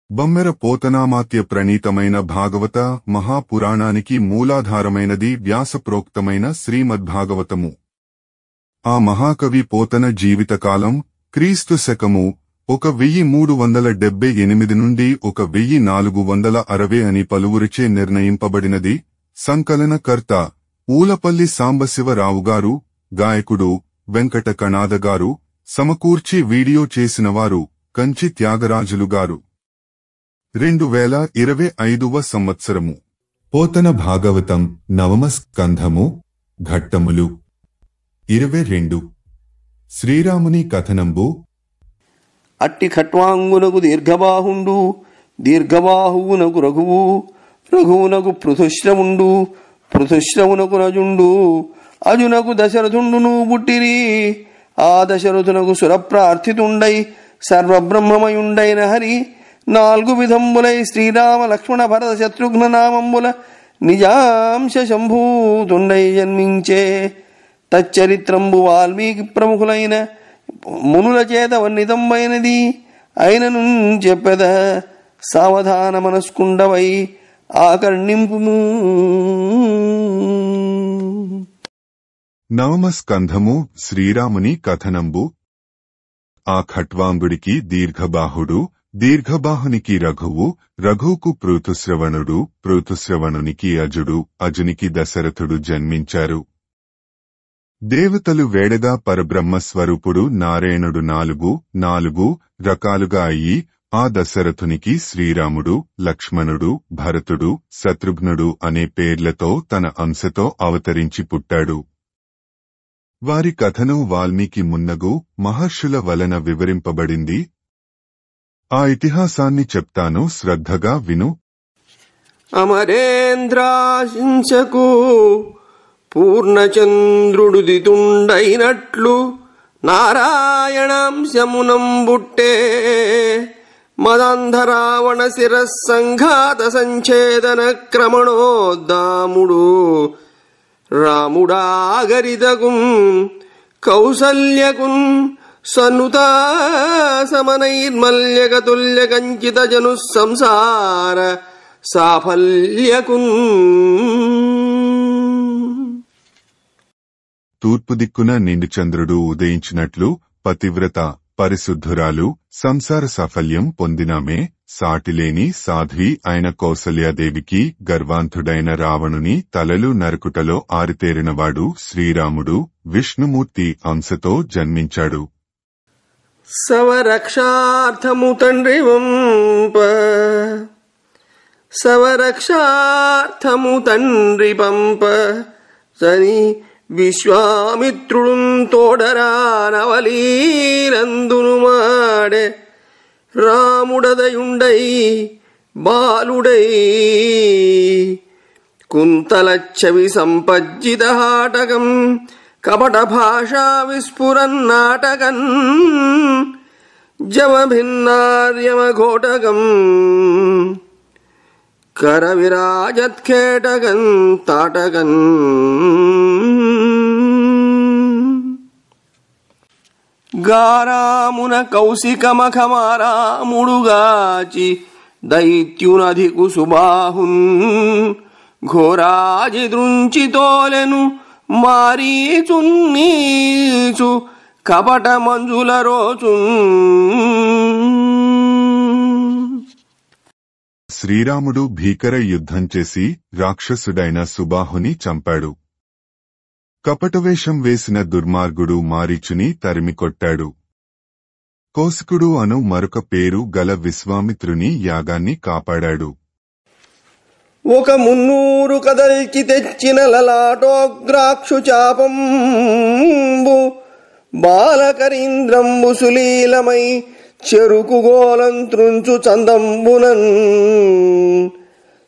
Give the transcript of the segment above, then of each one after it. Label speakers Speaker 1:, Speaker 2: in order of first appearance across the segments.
Speaker 1: బమ్మెర పోతనామాత్య ప్రణీతమైన భాగవత మహాపురాణానికి మూలాధారమైనది వ్యాసప్రోక్తమైన శ్రీమద్భాగవతము. ఆ మహాకవి పోతన జీవితకాలం క్రీస్తు శకము 1378 నుండి 1460 అని పలువురిచే నిర్ణయింపబడినది. సంకలనకర్త ఊలపల్లి సాంబశివరావుగారు, గాయకుడు వెంకట కణాదగారు, సమకూర్చి వీడియో చేసినవారు కంచి త్యాగరాజులుగారు. 2025వ సంవత్సరము. పోతన భాగవతం నవమ స్కంధము. ఘట్టములు 22. శ్రీరాముని కథనంబు.
Speaker 2: అట్టి ఖట్వాంగునకు దీర్ఘబాహుండు, దీర్ఘబాహువునకు రఘువు, రఘువునకు పృథుశ్రవుండు, పృథుశ్రవునకు రజుండు, అజునకు దశరథుండును బుట్టిరి. ఆ దశరథునకు సురప్రార్థితుండై సర్వబ్రహ్మమయుండైన హరి 4 విధంబులై శ్రీరామ లక్ష్మణ భరత శత్రుఘ్న నామంబుల నిజాంశ సంభూతుండై జన్మించే. తచ్చరిత్రంబు వాల్మీకి ప్రముఖులైన మునుల చేత వర్ణితంబైనది అయినను చెప్పెద. సావధాన మనస్కుండవై ఆకర్ణింపుము.
Speaker 1: నవమ స్కంధము. శ్రీరాముని కథనంబు. ఆ ఖట్వాంగుడికి దీర్ఘబాహుడు, దీర్ఘబాహునికి రఘువు, రఘువుకు పృథుశ్రవణుడు, పృథుశ్రవణునికి అజుడు, అజునికి దశరథుడు జన్మించారు. దేవతలు వేడగా పరబ్రహ్మస్వరూపుడు నారాయణుడు 4 రకాలుగా అయ్యి ఆ దశరథునికి శ్రీరాముడు, లక్ష్మణుడు, భరతుడు, శత్రుఘ్నుడు అనే పేర్లతో తన అంశతో అవతరించి పుట్టాడు. వారి కథను వాల్మీకి మున్నగు మహర్షుల వలన వివరింపబడింది. ఆ ఇతిహాసాన్ని చెప్తాను, శ్రద్ధగా విను.
Speaker 2: అమరేంద్రాశించకు పూర్ణచంద్రుడు దితుండైనట్లు నారాయణాంశమునంబుట్టే. మదంధరావణ శిరస్సంఘాత సంఛేదన క్రమణోద్దాముడు రాముడాగరితకుం కౌసల్యకున్ సన్నుతా సమనైర్మల్యకతుల్య కంచిత జను సంసార సాఫల్యకున్.
Speaker 1: తూర్పు దిక్కున నిండు చంద్రుడు ఉదయించినట్లు పతివ్రత పరిశుద్ధురాలు సంసార సాఫల్యం పొందినామే. సాటిలేని సాధ్వి అయిన కౌసల్యాదేవికి గర్వాంతుడైన రావణుని తలలు నరుకుటలో ఆరితేరినవాడు శ్రీరాముడు విష్ణుమూర్తి అంశతో జన్మించాడు.
Speaker 2: సవరక్షార్థము తండ్రి వంప, సవరక్షార్థము తండ్రి పంప సని విశ్వామిత్రుడు తోడరా నవలీరందును మాడే. రాముడదయుండై బాలుడై కుంతలచ్చవి సంపజ్జిత హాటకం కపట భాషా విస్ఫురన్నాటకన్ జమభిన్నార్యమఘోటకం కరవిరాజత్కేటకన్ తాటకన్. గారామున కౌశికమఖమారాముడుగాచి దైత్యునధికు సుబాహున్ ఘోరాజి దృంచితోలెను మారీచున్నీచు కపట మంజుల రోజు.
Speaker 1: శ్రీరాముడు భీకర యుద్ధం చేసి రాక్షసుడైన సుబాహుని చంపాడు. కపటవేషం వేసిన దుర్మార్గుడు మారీచుని తరిమికొట్టాడు. కౌశికుడు అను మరొక పేరు గల విశ్వామిత్రుని యాగాన్ని కాపాడాడు.
Speaker 2: ఒక 300 కదల్చి తెచ్చిన లలాటోగ్రాక్షు చాపంబు బాలకరీంద్రంబు సులీలమై చెరుకు గోలంత్రుంచు చందంబునన్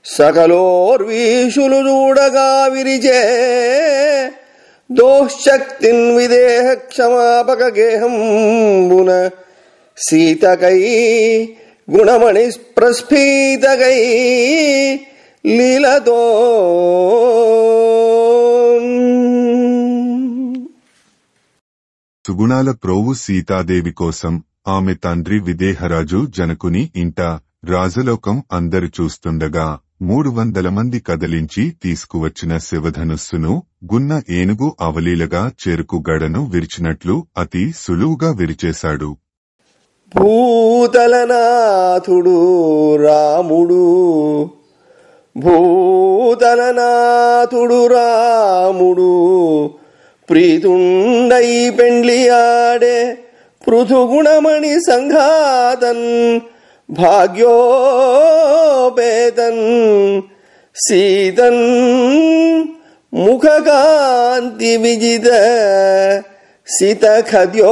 Speaker 2: సకలోర్వీషులు చూడగా విరిచే. దోశక్తిన్ విదేహ క్షమాపక గేహంబున సీతకై గుణమణి ప్రస్ఫీతకై లీలతో.
Speaker 1: సుగుణాల ప్రోవు సీతాదేవి కోసం ఆమె తండ్రి విదేహరాజు జనకుని ఇంట రాజలోకం అందరు చూస్తుండగా 300 మంది కదిలించి తీసుకువచ్చిన శివధనుస్సును గున్న ఏనుగు అవలీలగా చెరుకు గడను విరిచినట్లు అతి సులువుగా విరిచేశాడు.
Speaker 2: భూతలనాథుడు రాముడు భూతలనాథుడు రాముడు ప్రీతుండై పెండ్లియాడే పృథుగుణమణి సంఘాతన్ భాగ్యోపేతన్ సీతన్ ముఖకాంతి విజిత సితఖద్యోతన్.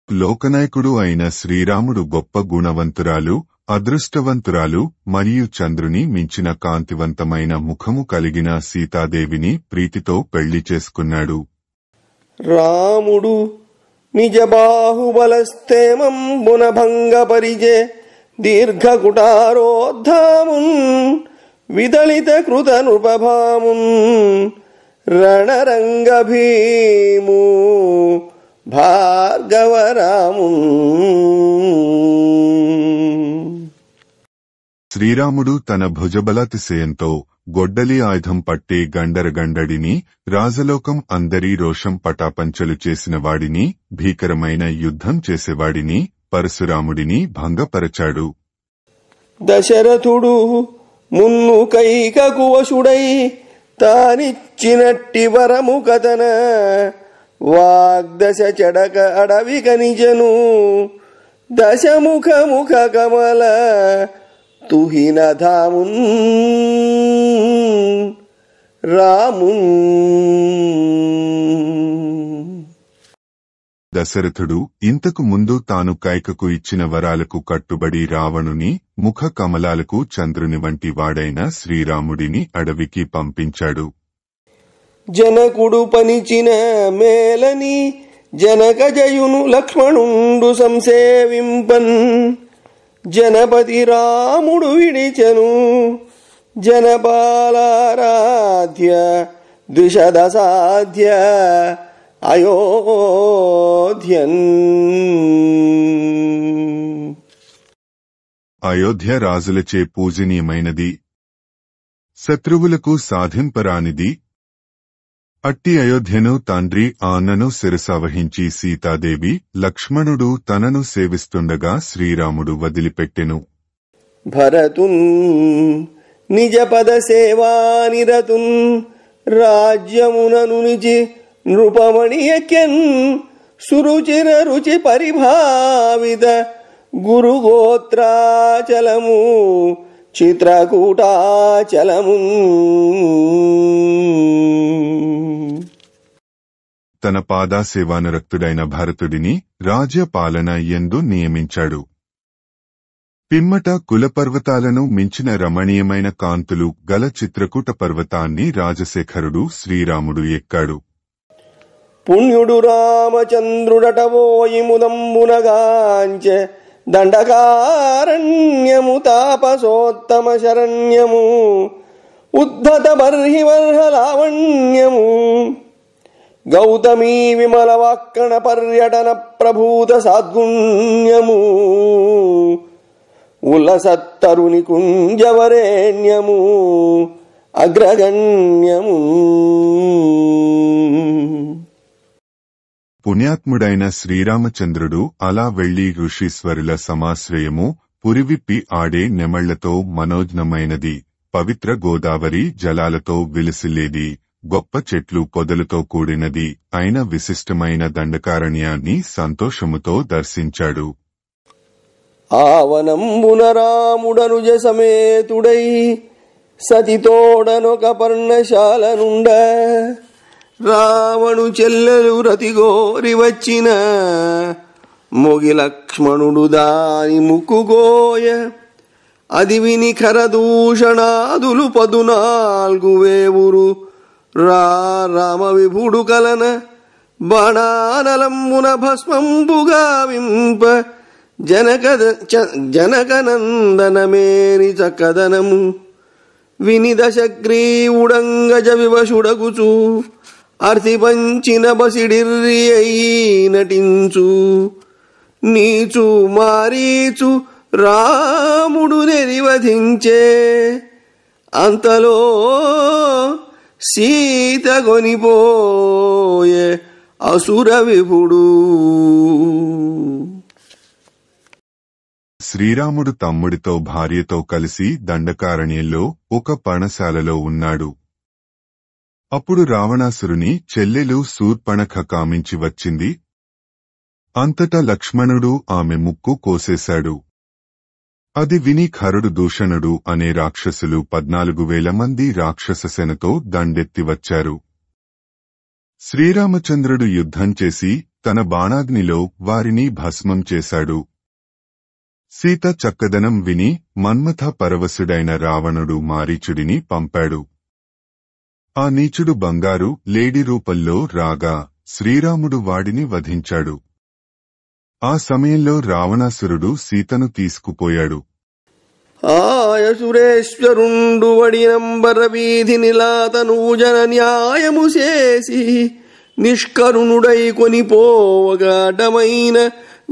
Speaker 1: లోకనాయకుడు అయిన శ్రీరాముడు గొప్ప గుణవంతురాలు, అదృష్టవంతురాలు మరియు చంద్రుని మించిన కాంతివంతమైన ముఖము కలిగిన సీతాదేవిని ప్రీతితో పెళ్లి చేసుకున్నాడు.
Speaker 2: రాముడు నిజ బాహుబలస్తేమంబున భంగపరిజే దీర్ఘకుటారోద్ధామున్ విదళిత కృత నృపభామున్ రణరంగ భీము భార్గవరామున్.
Speaker 1: శ్రీరాముడు తన భుజబలాతిశయంతో గొడ్డలి ఆయుధం పట్టే గండరగండడిని, రాజలోకం అందరి రోషం పటాపంచలు చేసిన వాడిని, భీకరమైన యుద్ధం చేసేవాడిని, పరశురాముడిని భంగపరచాడు.
Speaker 2: దశరథుడు మున్ను కైకకు వశుడై తానిచ్చినట్టి వరము కథన వాగ్దశ చెడక అడవి కనిజను దశముఖ ముఖ కమల తుహిన ధామున్ రామున్.
Speaker 1: దశరథుడు ఇంతకు ముందు తాను కైకకు ఇచ్చిన వరాలకు కట్టుబడి రావణుని ముఖ కమలాలకు చంద్రుని వంటి వాడైన శ్రీరాముడిని అడవికి పంపించాడు.
Speaker 2: జనకుడు పనిచిన మేలని జనకజయును లక్ష్మణుండు సంసేవింపన్ జనపతి రాముడు విడిచెను జనపాలారాధ్య ద్విషదసాధ్య అయోధ్యన్.
Speaker 1: అయోధ్య రాజులచే పూజనీయమైనది, శత్రువులకు సాధింపరానిది. అట్టి అయోధ్యను తండ్రి ఆన్నను శిరసావహించి సీతాదేవి, లక్ష్మణుడు తనను సేవిస్తుండగా శ్రీరాముడు వదిలిపెట్టెను.
Speaker 2: భరతున్ నిజ పద సేవానిరతున్ రాజ్యమునను నిజి నృపమణి ఎక్కెన్ సురుచిర రుచి పరిభావిత గురుగోత్రాచలము చిత్రకూటాచలము.
Speaker 1: తన పాదాసేవానురక్తుడైన భరతుడిని రాజ్యపాలన యందు నియమించాడు. పిమ్మట కులపర్వతాలను మించిన రమణీయమైన కాంతులు గల చిత్రకూట పర్వతాన్ని రాజశేఖరుడు శ్రీరాముడు ఎక్కాడు.
Speaker 2: పుణ్యుడు రామచంద్రుడటవోయి ముదంబునగాంచె దండకారణ్యము తాపసోత్తమ శరణ్యము ఉద్ధత బర్హివర్హలావణ్యము గౌతమీ విమల వాక్కణ పర్యటన ప్రభూత సాద్గుణ్యము ఉల్లసత్తరుని కుంజవరేణ్యము అగ్రగణ్యము.
Speaker 1: పుణ్యాత్ముడైన శ్రీరామచంద్రుడు అలా వెళ్లి ఋషీశ్వరుల సమాశ్రయము పురివిప్పి ఆడే నెమళ్లతో మనోజ్ఞమైనది, పవిత్ర గోదావరి జలాలతో విలసిల్లేది, గొప్ప చెట్లు పొదలతో కూడినది అయిన విశిష్టమైన దండకారణ్యాన్ని సంతోషముతో దర్శించాడు.
Speaker 2: ఆవనంబున రాముడనుజ సమేతుడై సతితోడనొక పర్ణశాల నుండ రావణు చెల్లెలు రతిగోరి వచ్చిన మొగి లక్ష్మణుడు దాని ముక్కుగోయ అది విని ఖరదూషణాదులు 14 వేవురు రామ విభుడు కలన బాణానలంబున భస్మంబుగా వింప జనకనందనమేని చక్కదనము విని దశగ్రీవుడంగజ వివశుడగుచు అర్తి పంచిన బసిడిర్రి అయి నటించు నీచు మారీచు రాముడు నెరివధించే అంతలో సీత గొనిపోయే అసుర విభుడు.
Speaker 1: శ్రీరాముడు తమ్ముడితో భార్యతో కలిసి దండకారణ్యంలో ఒక పర్ణశాలలో ఉన్నాడు. అప్పుడు రావణాసురుని చెల్లెలు శూర్పణఖ కామించి వచ్చింది. అంతటా లక్ష్మణుడు ఆమె ముక్కు కోసేశాడు. అది విని ఖరుడు దూషణుడు అనే రాక్షసులు 14,000 మంది రాక్షస సేనతో దండెత్తి వచ్చారు. శ్రీరామచంద్రుడు యుద్ధం చేసి తన బాణాగ్నిలో వారిని భస్మం చేశాడు. సీత చక్కదనం విని మన్మథ పరవశుడైన రావణుడు మారీచుడిని పంపాడు. ఆ నీచుడు బంగారు లేడి రూపంలో రాగా శ్రీరాముడు వాడిని వధించాడు. ఆ సమయంలో రావణాసురుడు సీతను తీసుకుపోయాడు.
Speaker 2: ఆయసురేశ్వరుండు వడినంబర వీధి నిలాతనూజన న్యాయము చేసి నిష్కరుణుడై కొనిపోవగాఢమైన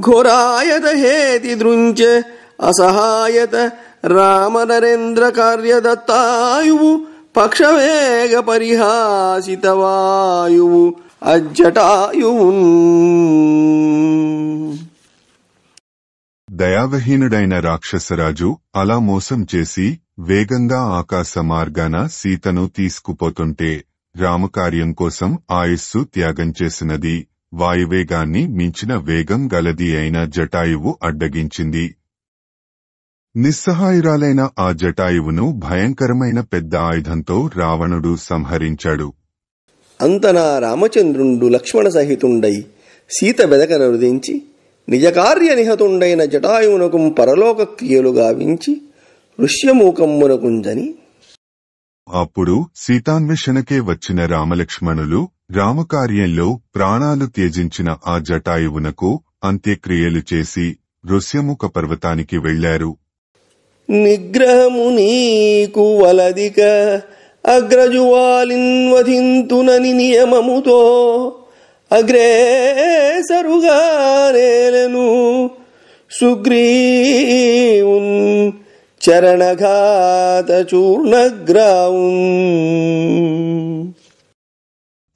Speaker 2: ఘోరాయత హేతి దృంచె అసహాయత రామనరేంద్ర కార్యదత్తాయువు పక్షవేగ పరిహాసిత వాయువు అజ్జటాయువున్.
Speaker 1: దయావహీనుడైన రాక్షసరాజు అలా మోసం చేసి వేగంగా ఆకాశ మార్గాన సీతను తీసుకుపోతుంటే రామకార్యం కోసం ఆయస్సు త్యాగం చేసినది వాయువేగాన్ని మించిన వేగం గలది అయిన జటాయువు అడ్డగించింది. నిస్సహాయురాలైన ఆ జటాయువును భయంకరమైన పెద్ద ఆయుధంతో రావణుడు సంహరించాడు.
Speaker 2: అంతనా రామచంద్రుండు లక్ష్మణ సహితుండై సీత బెదకనరుదించి నిజకార్య నిహతుండైన జటాయువునకు పరలోక క్రియలు గావించి ఋష్యమూకమ్మునకుంజని.
Speaker 1: అప్పుడు సీతాన్వేషణకే వచ్చిన రామలక్ష్మణులు రామకార్యంలో ప్రాణాలు త్యజించిన ఆ జటాయువునకు అంత్యక్రియలు చేసి ఋష్యముఖ పర్వతానికి వెళ్లారు.
Speaker 2: నిగ్రహము నీకు వలదిక అగ్రజువాలిన్వధింతునని నియమముతో అగ్రేసరుగా నేలను సుగ్రీవున్ చరణఘాత చూర్ణగ్రావున్.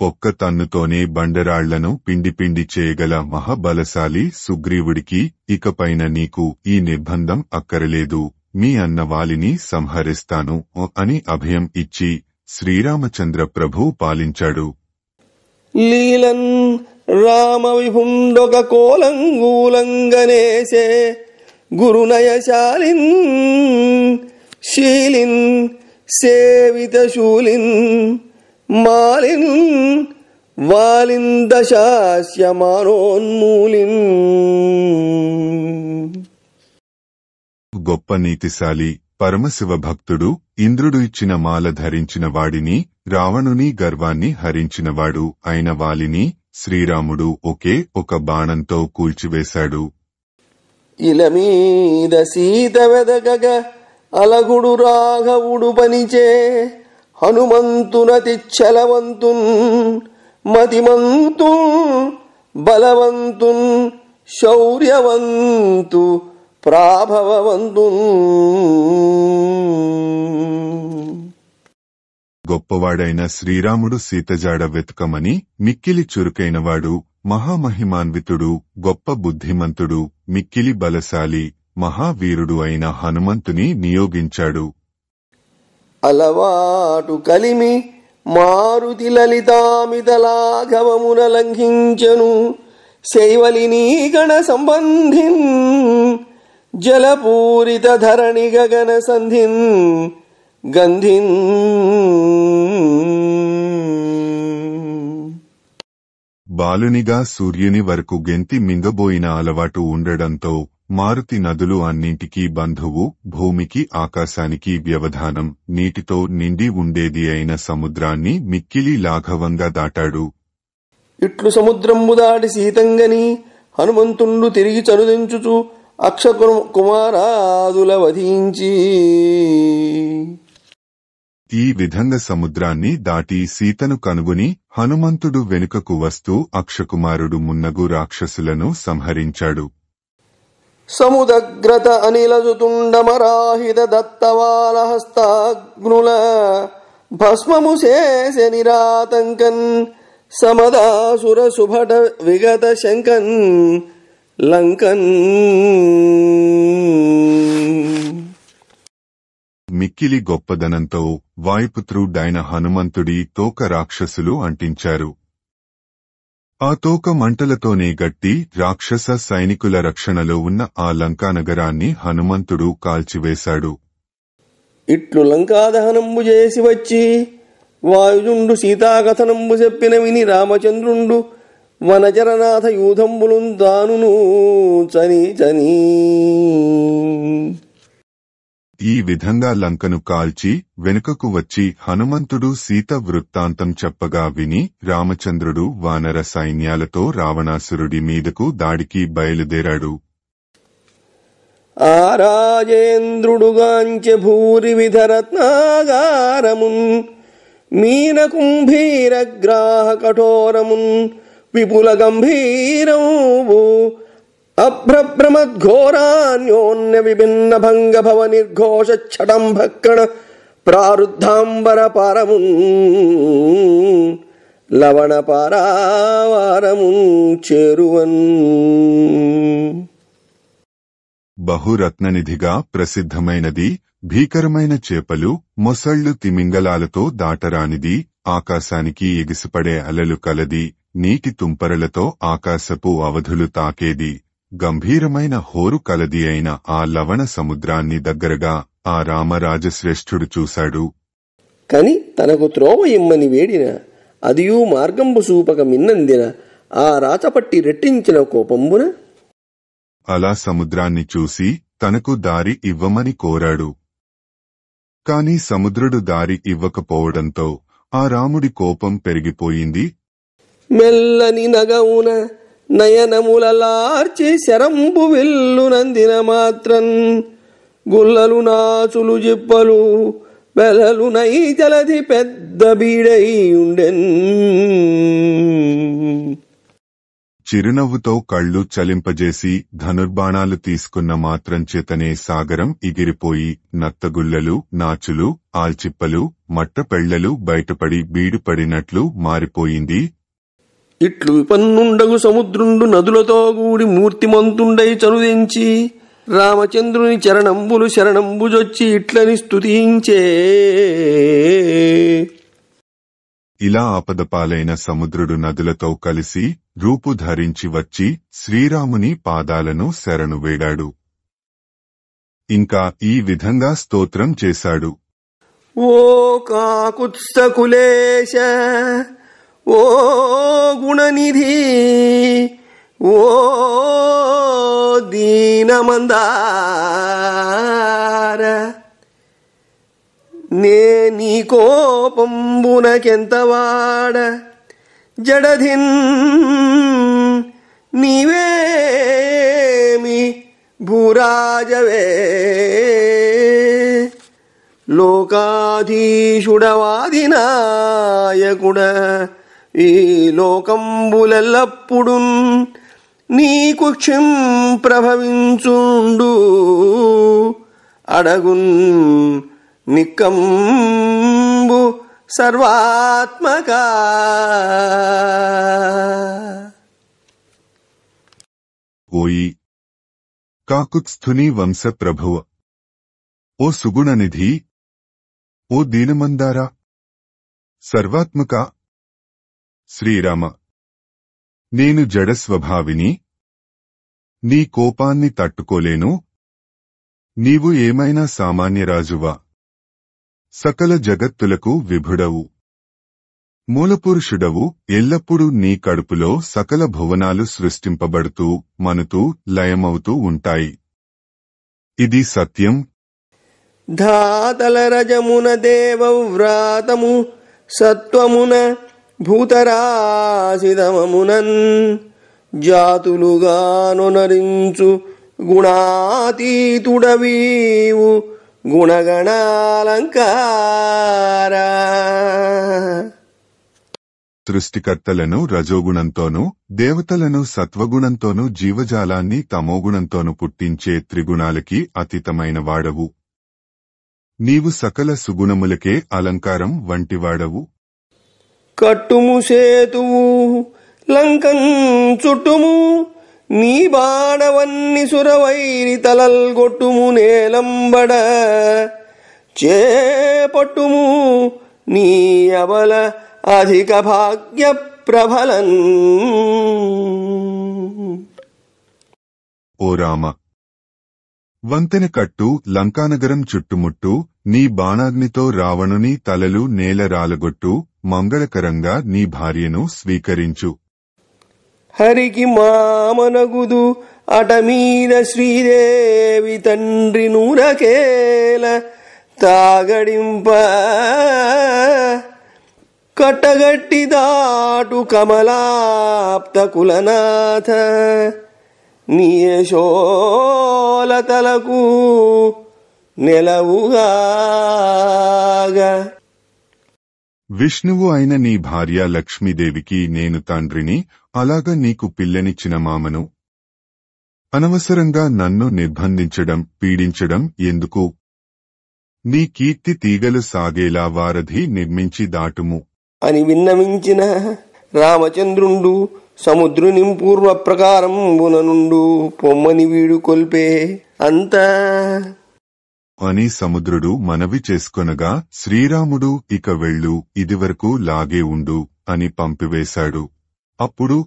Speaker 1: పొక్క తన్నుతోనే బండరాళ్లను పిండి చేయగల మహాబలశాలి సుగ్రీవుడికి ఇకపైన నీకు ఈ నిర్బంధం అక్కరలేదు, మీ అన్నవాలిని సంహరిస్తాను అని అభయం ఇచ్చి శ్రీరామచంద్ర ప్రభు పాలించాడు.
Speaker 2: లీలన్ రామ విభుండొక కోలంగూలంగనేసే గురునయశాలిన్ శీలిన్ సేవిత శూలిన్ మాలిన్ వాలిన్ దశాస్యమానోన్మూలిన్.
Speaker 1: గొప్ప నీతిశాలి పరమశివ భక్తుడు ఇంద్రుడు ఇచ్చిన మాల ధరించిన వాడిని రావణుని గర్వాన్ని హరించినవాడు అయిన వాలిని శ్రీరాముడు ఒకే ఒక బాణంతో కూల్చివేశాడు.
Speaker 2: ఇలమీద సీత వెదగగ అలగుడు రాఘవుడు పనిచే హనుమంతునతి చలవంతున్ మతిమంతున్ బలవంతున్ శౌర్యవంతు ప్రాభవవంతున్.
Speaker 1: గొప్పవాడైన శ్రీరాముడు సీతజాడ వెతుకమని మిక్కిలి చురుకైనవాడు మహామహిమాన్వితుడు గొప్ప బుద్ధిమంతుడు మిక్కిలి బలశాలి మహావీరుడు అయిన హనుమంతుని నియోగించాడు.
Speaker 2: అలవాటు కలిమి మారుతి లలితామిత లాఘవమున లంఘించెను శైవలినీ గణ సంబంధిన్ జలపూరిత ధరణి గగన సంధిన్ గంధిన్.
Speaker 1: బాలునిగా సూర్యుని వరకు గెంతి మింగబోయిన అలవాటు ఉండడంతో మారుతి నదులు అన్నింటికీ బంధువు, భూమికి ఆకాశానికి వ్యవధానం, నీటితో నిండి ఉండేది అయిన సముద్రాన్ని మిక్కిలి లాఘవంగా దాటాడు.
Speaker 2: ఇట్లు సముద్రంబు దాటి సీతంగని హనుమంతుండు తిరిగి చనుదించుచు అక్ష కుమారాదుల వధించి.
Speaker 1: ఈ విధంగా సముద్రాన్ని దాటి సీతను కనుగొని హనుమంతుడు వెనుకకు వస్తూ అక్షకుమారుడు మున్నగు రాక్షసులను సంహరించాడు.
Speaker 2: సముదగ్రత అనిలజుతుండమరాహిత దత్తవాలహస్తాగ్నుల భస్మము శేష నిరాతంకన్ సమదాసుర సుభట విగత శంకన్ లంకన్.
Speaker 1: మిక్కిలి గొప్పదనంతో వాయుపుత్రుడైన హనుమంతుడి తోక రాక్షసులు అంటించారు. ఆ తోక మంటలతోనే గట్టి రాక్షస సైనికుల రక్షణలో ఉన్న ఆ లంకానగరాన్ని హనుమంతుడు కాల్చివేశాడు.
Speaker 2: ఇట్లు లంకాదహనంబు చేసి వచ్చి వాయుజుండు సీతాకథనంబు చెప్పిన విని రామచంద్రుండు వనచరనాథ యూధంబులు దానును చని చని.
Speaker 1: ఈ విధంగా లంకను కాల్చి వెనుకకు వచ్చి హనుమంతుడు సీత వృత్తాంతం చెప్పగా విని రామచంద్రుడు వానర సైన్యాలతో రావణాసురుడి మీదకు దాడికి బయలుదేరాడు.
Speaker 2: ఆ రాజేంద్రుడుగాంచె భూరి విధరత్నాగారమున్ మీన కుంభీరగ్రాహ కఠోరమున్ విపుల గంభీరము అభ్రభ్రమద్ఘోరాన్యోన్య విభిన్న భంగ భవ నిర్ఘోష ఛటంభక్కణ ప్రారుద్ధాంబర పారమున్ లవణ పారావారమున్ చేరువన్.
Speaker 1: బహురత్ననిధిగా ప్రసిద్ధమైనది, భీకరమైన చేపలు, మొసళ్లు, తిమింగలాలతో దాటరానిది, ఆకాశానికి ఎగిసిపడే అలలు కలది, నీటి తుంపరలతో ఆకాశపు అవధులు తాకేది, గంభీరమైన హోరు కలది అయిన ఆ లవణ సముద్రాన్ని దగ్గరగా ఆ రామరాజశ్రేష్ఠుడు చూశాడు.
Speaker 2: కని తనకు త్రోవ ఇమ్మని వేడిన అదియూ మార్గంబు సూపక మిన్నందిన ఆ రాచపట్టి రెట్టించిన కోపంబున
Speaker 1: అలా సముద్రాన్ని చూసి తనకు దారి ఇవ్వమని కోరాడు. కాని సముద్రుడు దారి ఇవ్వకపోవడంతో ఆ రాముడి కోపం పెరిగిపోయింది.
Speaker 2: మెల్లని నగవున నయనములలార్చి శరంబు వెల్లునందిన మాత్రన్ గుల్లలు నాచులు జిప్పలు బెలలు నై జలధి పెద్ద బీడై ఉండెన్.
Speaker 1: చిరునవ్వుతో కళ్ళు చలింపజేసి ధనుర్బాణాలు తీసుకున్న మాత్రం చేతనే సాగరం ఎగిరిపోయి నత్తగుల్లలు, నాచులు, ఆల్చిప్పలు, మట్టపెళ్లలు బయటపడి బీడుపడినట్లు మారిపోయింది.
Speaker 2: ఇట్లు విపన్నుండగు సముద్రుండు నదులతో గూడి మూర్తిమంతుండై చనుదించి రామచంద్రుని చరణంబులు శరణంబుజొచ్చి ఇట్లని స్తుతించే.
Speaker 1: ఇలా ఆపదపాలైన సముద్రుడు నదులతో కలిసి రూపు ధరించి వచ్చి శ్రీరాముని పాదాలను శరణు వేడాడు. ఇంకా ఈ విధంగా స్తోత్రం చేశాడు.
Speaker 2: ఓ కాకుత్సకులేశ, ఓ గుణనిధి, ఓ దీనమందార, నే నీ కోపంబునకెంతవాడ జడధిన్ నీవేమి భూరాజవే లోకాధీశుడవాదినాయకుడ ఈ లోకంబులెల్లప్పుడున్ నీకు క్షిం ప్రభవించుండు అడగున్ నిక్కంబు సర్వాత్మక.
Speaker 1: ఓయి కాకుత్స్థుని వంశ ప్రభువ, ఓ సుగుణనిధి, ఓ దీనమందార, సర్వాత్మక శ్రీరామ, నేను జడస్వభావిని, నీ కోపాన్ని తట్టుకోలేను. నీవు ఏమైనా సామాన్యరాజువా? సకల జగత్తులకు విభుడవు, మూలపురుషుడవు. ఎల్లప్పుడూ నీ కడుపులో సకల భువనాలు సృష్టింపబడుతూ మనుతూ లయమవుతూ ఉంటాయి. ఇది సత్యం.
Speaker 2: ధాతల రజమున దేవవ్రాతము సత్వమున భూతరాశిదమమునన్ జాతులుగానొనరించు గుణాతీతుడవీవు గుణగణాలంకార.
Speaker 1: సృష్టికర్తలను రజోగుణంతోనూ దేవతలను సత్వగుణంతోనూ జీవజాలాన్ని తమోగుణంతోనూ పుట్టించే త్రిగుణాలకి అతీతమైన వాడవు. నీవు సకల సుగుణములకే అలంకారం వంటివాడవు.
Speaker 2: కట్టుము సేతువు లంకం చుట్టుము, నీ బాణవన్ని సురవైరి తలల్గొట్టుము నేలంబడ. చేపట్టుము నీ అబల అధిక భాగ్య ప్రభలన్.
Speaker 1: ఓ రామ, వంతెన కట్టు, లంకానగరం చుట్టుముట్టు, నీ బాణాగ్నితో రావణుని తలలు నేల రాలగొట్టు, మంగళకరంగా నీ భార్యను స్వీకరించు.
Speaker 2: హరికి మామనగుదు అటమీద శ్రీదేవి తండ్రి నూరకేల తాగడింప. కట్టగట్టి దాటు కమలాప్త కులనాథ, నీ యశోలతలకు నెలవుగాగా.
Speaker 1: విష్ణువు అయిన నీ భార్య లక్ష్మీదేవికి నేను తండ్రిని, అలాగ నీకు పిల్లనిచ్చిన మామను. అనవసరంగా నన్ను నిర్బంధించడం, పీడించడం ఎందుకు? నీ కీర్తి తీగలు సాగేలా వారధి నిర్మించి దాటుము
Speaker 2: అని విన్నవించిన రామచంద్రుండు, సముద్రుని పూర్వ ప్రకారంబున నుండు పొమ్మని వీడు కొల్పే అంత
Speaker 1: అని సముద్రుడు మనవి చేసుకొనగా, శ్రీరాముడు ఇక వెళ్ళు, ఇదివరకు లాగే ఉండు అని పంపివేశాడు. అప్పుడు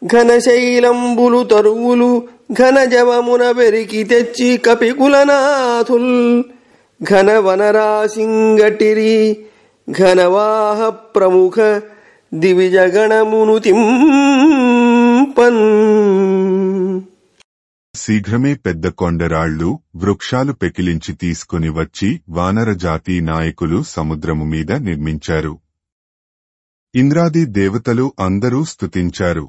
Speaker 2: ఘనశైలంబులు తరువులు ఘనజవమున పెరికి తెచ్చి కపికులనాథుల్ ఘన వనరాసింగటిరి ఘనవాహ ప్రముఖ దివిజగణమును తింపన్.
Speaker 1: శీఘ్రమే పెద్ద కొండరాళ్లు, వృక్షాలు పెకిలించి తీసుకుని వచ్చి వానర జాతి నాయకులు సముద్రము మీద నిర్మించారు. ఇంద్రాది దేవతలు అందరూ స్తుతించారు.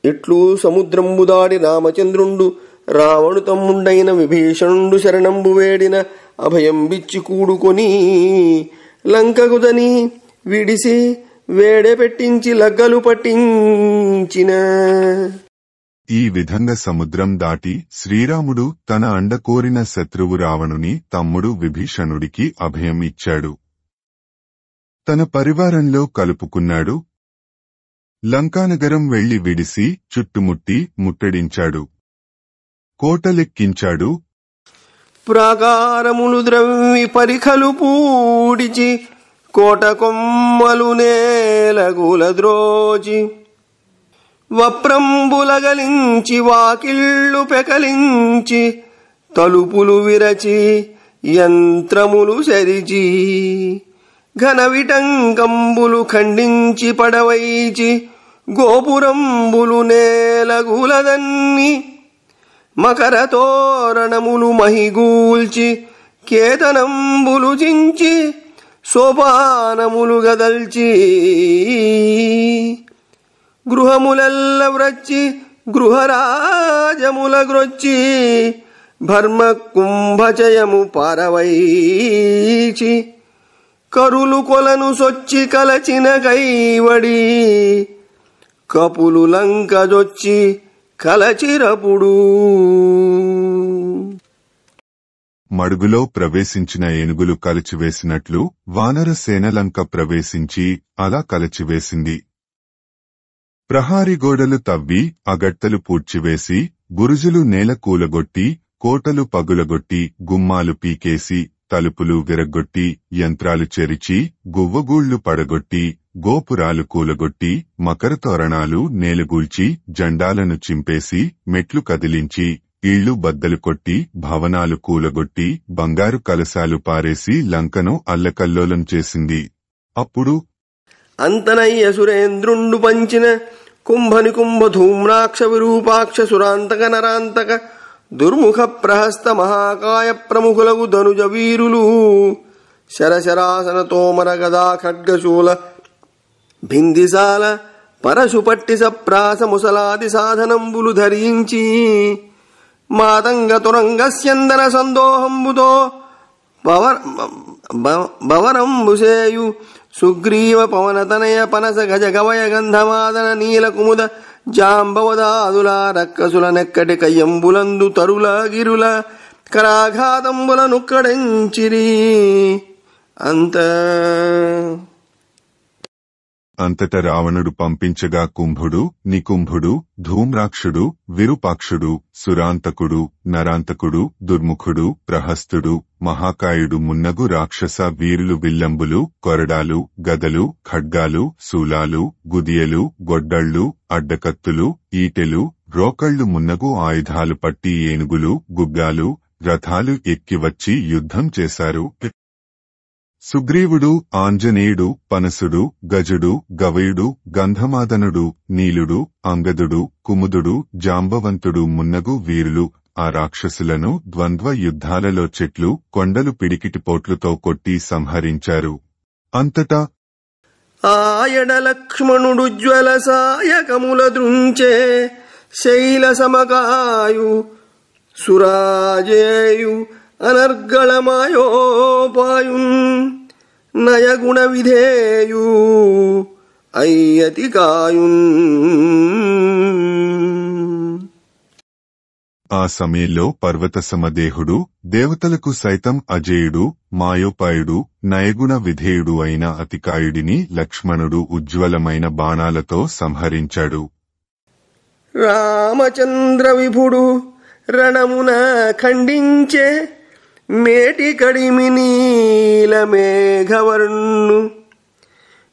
Speaker 2: ఇట్లు సముద్రంబు దాడి రామచంద్రుండు రావణు తమ్ముండైన విభీషణుండు శరణంబు వేడిన అభయం బిచ్చి కూడుకొని లంకకుదని విడిసి వేడే పెట్టించి లగ్గలు పట్టించిన.
Speaker 1: ఈ విధంగా సముద్రం దాటి శ్రీరాముడు తన అండ కోరిన శత్రువు రావణుని తమ్ముడు విభీషణుడికి అభయం ఇచ్చాడు. తన పరివారంలో కలుపుకున్నాడు. లంకానగరం వెళ్లి విడిసి చుట్టుముట్టి ముట్టడించాడు. కోటలెక్కించాడు.
Speaker 2: ప్రాకారములు ద్రవ్వి పరిఖలు పూడిచి కోట కొమ్మలు నేలగులద్రోచి వప్రంబులగలించి వాకిళ్ళు పెకలించి తలుపులు విరచి యంత్రములు సరిచి ఘన విటంకంబులు ఖండించి పడవైచి గోపురంబులు నేలగులదన్ని మకర తోరణములు మహిగూల్చి కేతనంబులు చించి సోపానములు గదల్చి గృహములెల్ల వ్రచ్చి గృహరాజముల గ్రొచ్చి భర్మ కుంభచయము పారవైచి కరులు కొలను సొచ్చి కలచిన కైవడి కపులు లంకజొచ్చి కలచిరపుడు.
Speaker 1: మడుగులో ప్రవేశించిన ఏనుగులు కలచివేసినట్లు వానర సేనలంక ప్రవేశించి అలా కలచివేసింది. ప్రహారీ గోడలు తవ్వి అగట్టలు పూడ్చివేసి బురుజులు నేల కూలగొట్టి కోటలు పగులగొట్టి గుమ్మాలు పీకేసి తలుపులు విరగ్గొట్టి యంత్రాలు చెరిచి గువ్వగూళ్లు పడగొట్టి గోపురాలు కూలగొట్టి మకర తోరణాలు నేలగూల్చి జెండాలను చింపేసి మెట్లు కదిలించి ఇళ్లు బద్దలు కొట్టి భవనాలు కూలగొట్టి బంగారు కలశాలు పారేసి లంకను అల్లకల్లోలం చేసింది. అప్పుడు
Speaker 2: అంతనయ్య సురేంద్రుండు పంచిన కుంభని కుంభ ధూమ్రాక్ష విరూపాక్ష సురాంతక నరాంతక దుర్ముఖ ప్రహస్త మహాకాయ ప్రముఖులగు ధనుజ వీరులు శరశరాసన తోమర గదా ఖడ్గశూల భిందిసాల పరశుపట్టి సప్రాస ముసలాది సాధనంబులు ధరించి మాతంగ తురంగస్యందన సందోహంబుతో భవరంబుసేయు సుగ్రీవ పవనతనయ పనస గజ గవయ గంధమాదన నీల కుముద జాంబవదాదుల రక్కసుల నెక్కటి కయ్యంబులందు తరుల గిరుల కరాఘాతంబుల నుక్కడంచిరి.
Speaker 1: అంతట రావణుడు పంపించగా కుంభుడు, నికుంభుడు, ధూమ్రాక్షుడు, విరూపాక్షుడు, సురాంతకుడు, నరాంతకుడు, దుర్ముఖుడు, ప్రహస్తుడు, మహాకాయుడు మున్నగు రాక్షస వీరులు విల్లంబులు, కొరడాలు, గదలు, ఖడ్గాలు, శూలాలు, గుదియలు, గొడ్డళ్ళు, అడ్డకత్తులు, ఈటెలు, రోకళ్లు మున్నగు ఆయుధాలు పట్టి ఏనుగులు, గుగ్గాలు, రథాలు ఎక్కివచ్చి యుద్ధం చేశారు. సుగ్రీవుడు, ఆంజనేయుడు, పనసుడు, గజుడు, గవయుడు, గంధమాదనుడు, నీలుడు, అంగదుడు, కుముదుడు, జాంబవంతుడు మున్నగు వీరులు ఆ రాక్షసులను ద్వంద్వ యుద్ధాలలో చెట్లు, కొండలు పిడికిటిపోట్లుతో కొట్టి సంహరించారు. అంతటా
Speaker 2: ఆయడ లక్ష్మణుడు జ్వల సాయకముల దృంచే శైల సమకాయు సురాజేయు అనర్గళమాయోపాయున్ నయగుణ విధేయు అయ్యతి కాయున్.
Speaker 1: ఆ సమయంలో పర్వత సమదేహుడు, దేవతలకు సైతం అజేయుడు, మాయోపాయుడు, నయగుణ విధేయుడు అయిన అతికాయుడిని లక్ష్మణుడు ఉజ్వలమైన బాణాలతో సంహరించాడు.
Speaker 2: రామచంద్ర విభుడు రణమున ఖండించే మేటి కడిమి నీల మేఘవర్ణు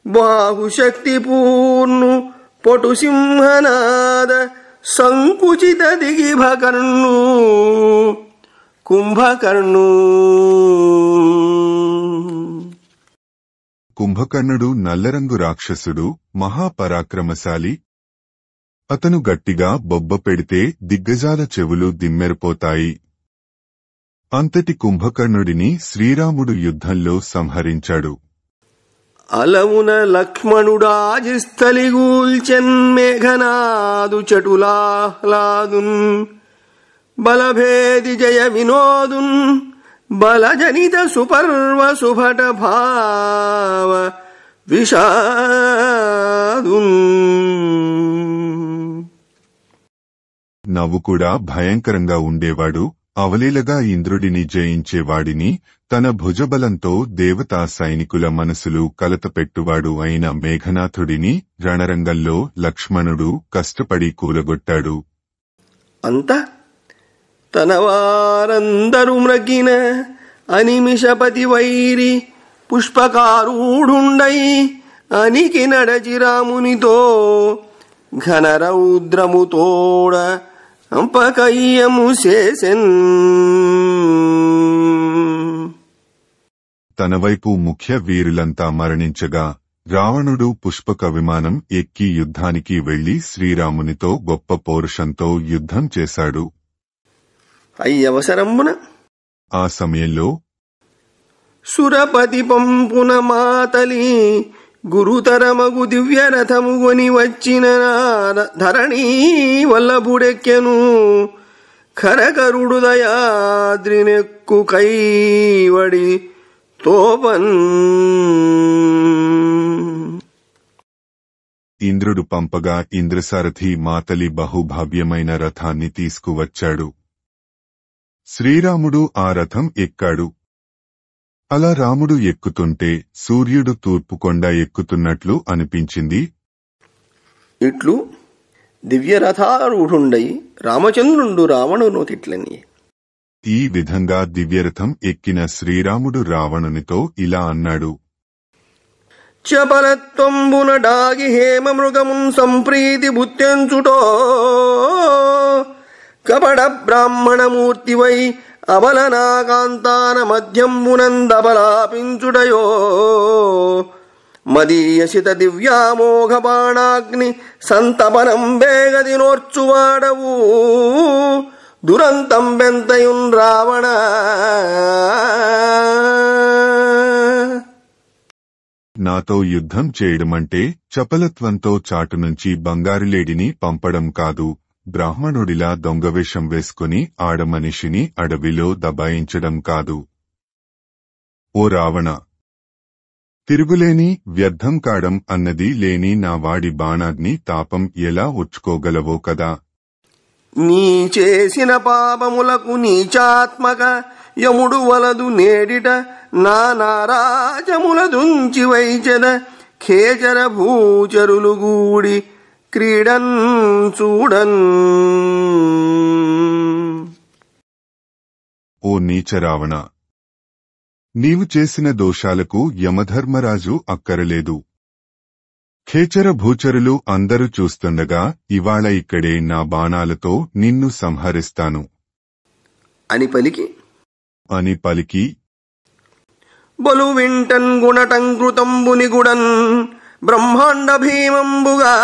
Speaker 2: బాహుశక్తి పూర్ణు పొటు సింహనాద సంకుచిత దిగిభకర్ణు కుంభకర్ణు.
Speaker 1: కుంభకర్ణుడు నల్లరంగు రాక్షసుడు, మహాపరాక్రమశాలి. అతను గట్టిగా బొబ్బ పెడితే దిగ్గజాల చెవులు దిమ్మెరిపోతాయి. అంతటి కుంభకర్ణుడిని శ్రీరాముడు యుద్ధంలో సంహరించాడు.
Speaker 2: అలవున లక్ష్మణుడాజిస్థలిగూల్చెన్ మేఘనాదు చటులాహ్లాదున్ బలభేది జయ వినోదున్ బలజనిత సుపర్వ సుభట భావ విషాదున్.
Speaker 1: నవ్వు కూడా భయంకరంగా ఉండేవాడు. అవలీలగా ఇంద్రుడిని జయించేవాడిని, తన భుజబలంతో దేవతా సైనికుల మనసులు కలతపెట్టువాడు అయిన మేఘనాథుడిని రణరంగంలో లక్ష్మణుడు కష్టపడి కూలగొట్టాడు.
Speaker 2: అంత తన వారందరు మ్రగిన అనిమిషపతి వైరి పుష్పకారూఢుండై అనికి నడచి రామునితో ఘనరౌద్రముతోడ అంపకయ్యము చేసెన్.
Speaker 1: తన వైపు ముఖ్య వీరులంతా మరణించగా రావణుడు పుష్పక విమానం ఎక్కి యుద్ధానికి వెళ్లి శ్రీరామునితో గొప్ప పౌరుషంతో యుద్ధం చేశాడు.
Speaker 2: అయ్యవసరమున
Speaker 1: ఆ సమయంలో
Speaker 2: సురపతి పంపున మాతలి గురుతరమగు దివ్యరథము గొని వచ్చిన ధరణీ వల్లభుడెక్కెను ఖరకరుడు దయాద్రినెక్కు కైవడి తోపన్.
Speaker 1: ఇంద్రుడు పంపగా ఇంద్రసారథి మాతలి బహుభావ్యమైన రథాన్ని తీసుకువచ్చాడు. శ్రీరాముడు ఆ రథం ఎక్కాడు. అలా రాముడు ఎక్కుతుంటే సూర్యుడు తూర్పుకొండ ఎక్కుతున్నట్లు అనిపించింది.
Speaker 2: ఇట్లు దివ్యరథారూఢుండై రామచంద్రుండు రావణునోతిట్లని.
Speaker 1: ఈ విధంగా దివ్యరథం ఎక్కిన శ్రీరాముడు రావణునితో ఇలా అన్నాడు.
Speaker 2: చపలత్వంబున డాగి హేమ మృగమున్ సంప్రీతి బుత్యంచుటో కపడ బ్రాహ్మణమూర్తివై అబలనాకాంతాన మధ్యంబునందబలాపించుటయో మదీయసిత దివ్యామోఘ బాణాగ్ని సంతపనం బేగది నోర్చువాడవు దురంతం బెంతయున్ రావణ.
Speaker 1: నాతో యుద్ధం చేయడమంటే చపలత్వంతో చాటు నుంచి బంగారులేడిని పంపడం కాదు, బ్రాహ్మణుడిలా దొంగవేషం వేసుకుని ఆడమనిషిని అడవిలో దబాయించడం కాదు. ఓ రావణ, తిరుగులేని వ్యర్థం కాడం అన్నది లేని నా వాడి బాణాగ్ని తాపం ఎలా ఉచ్చుకోగలవో కదా.
Speaker 2: నీ చేసిన పాపములకు నీచాత్మక యముడు వలదు నేడిట నా నారాజముల దుంచి వైచెద ఖేచర భూచరులు గూడి క్రీడన్ చూడన్.
Speaker 1: ఓ నీచ రావణ, నీవు చేసిన దోషాలకు యమధర్మరాజు అక్కరలేదు. ఖేచర భూచరులు అందరూ చూస్తుండగా ఇవాళ ఇక్కడే నా బాణాలతో నిన్ను సంహరిస్తాను
Speaker 2: అని
Speaker 1: పలికి
Speaker 2: బలు వింటన్ గుణటంకృతంబుని గుడన్ బ్రహ్మాండ భీమంబుగా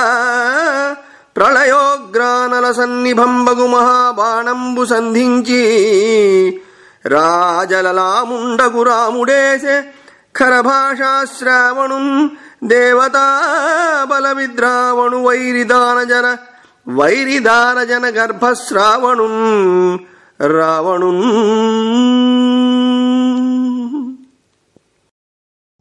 Speaker 2: ప్రళయోగ్రానల సన్నిభంబగు మహాబాణంబు సంధించి రాజలలాముండగు రాముడేసే ఖరభాషాశ్రావణున్ దేవతా బల విద్రావణు వైరిదానజన గర్భశ్రావణున్ రావణున్.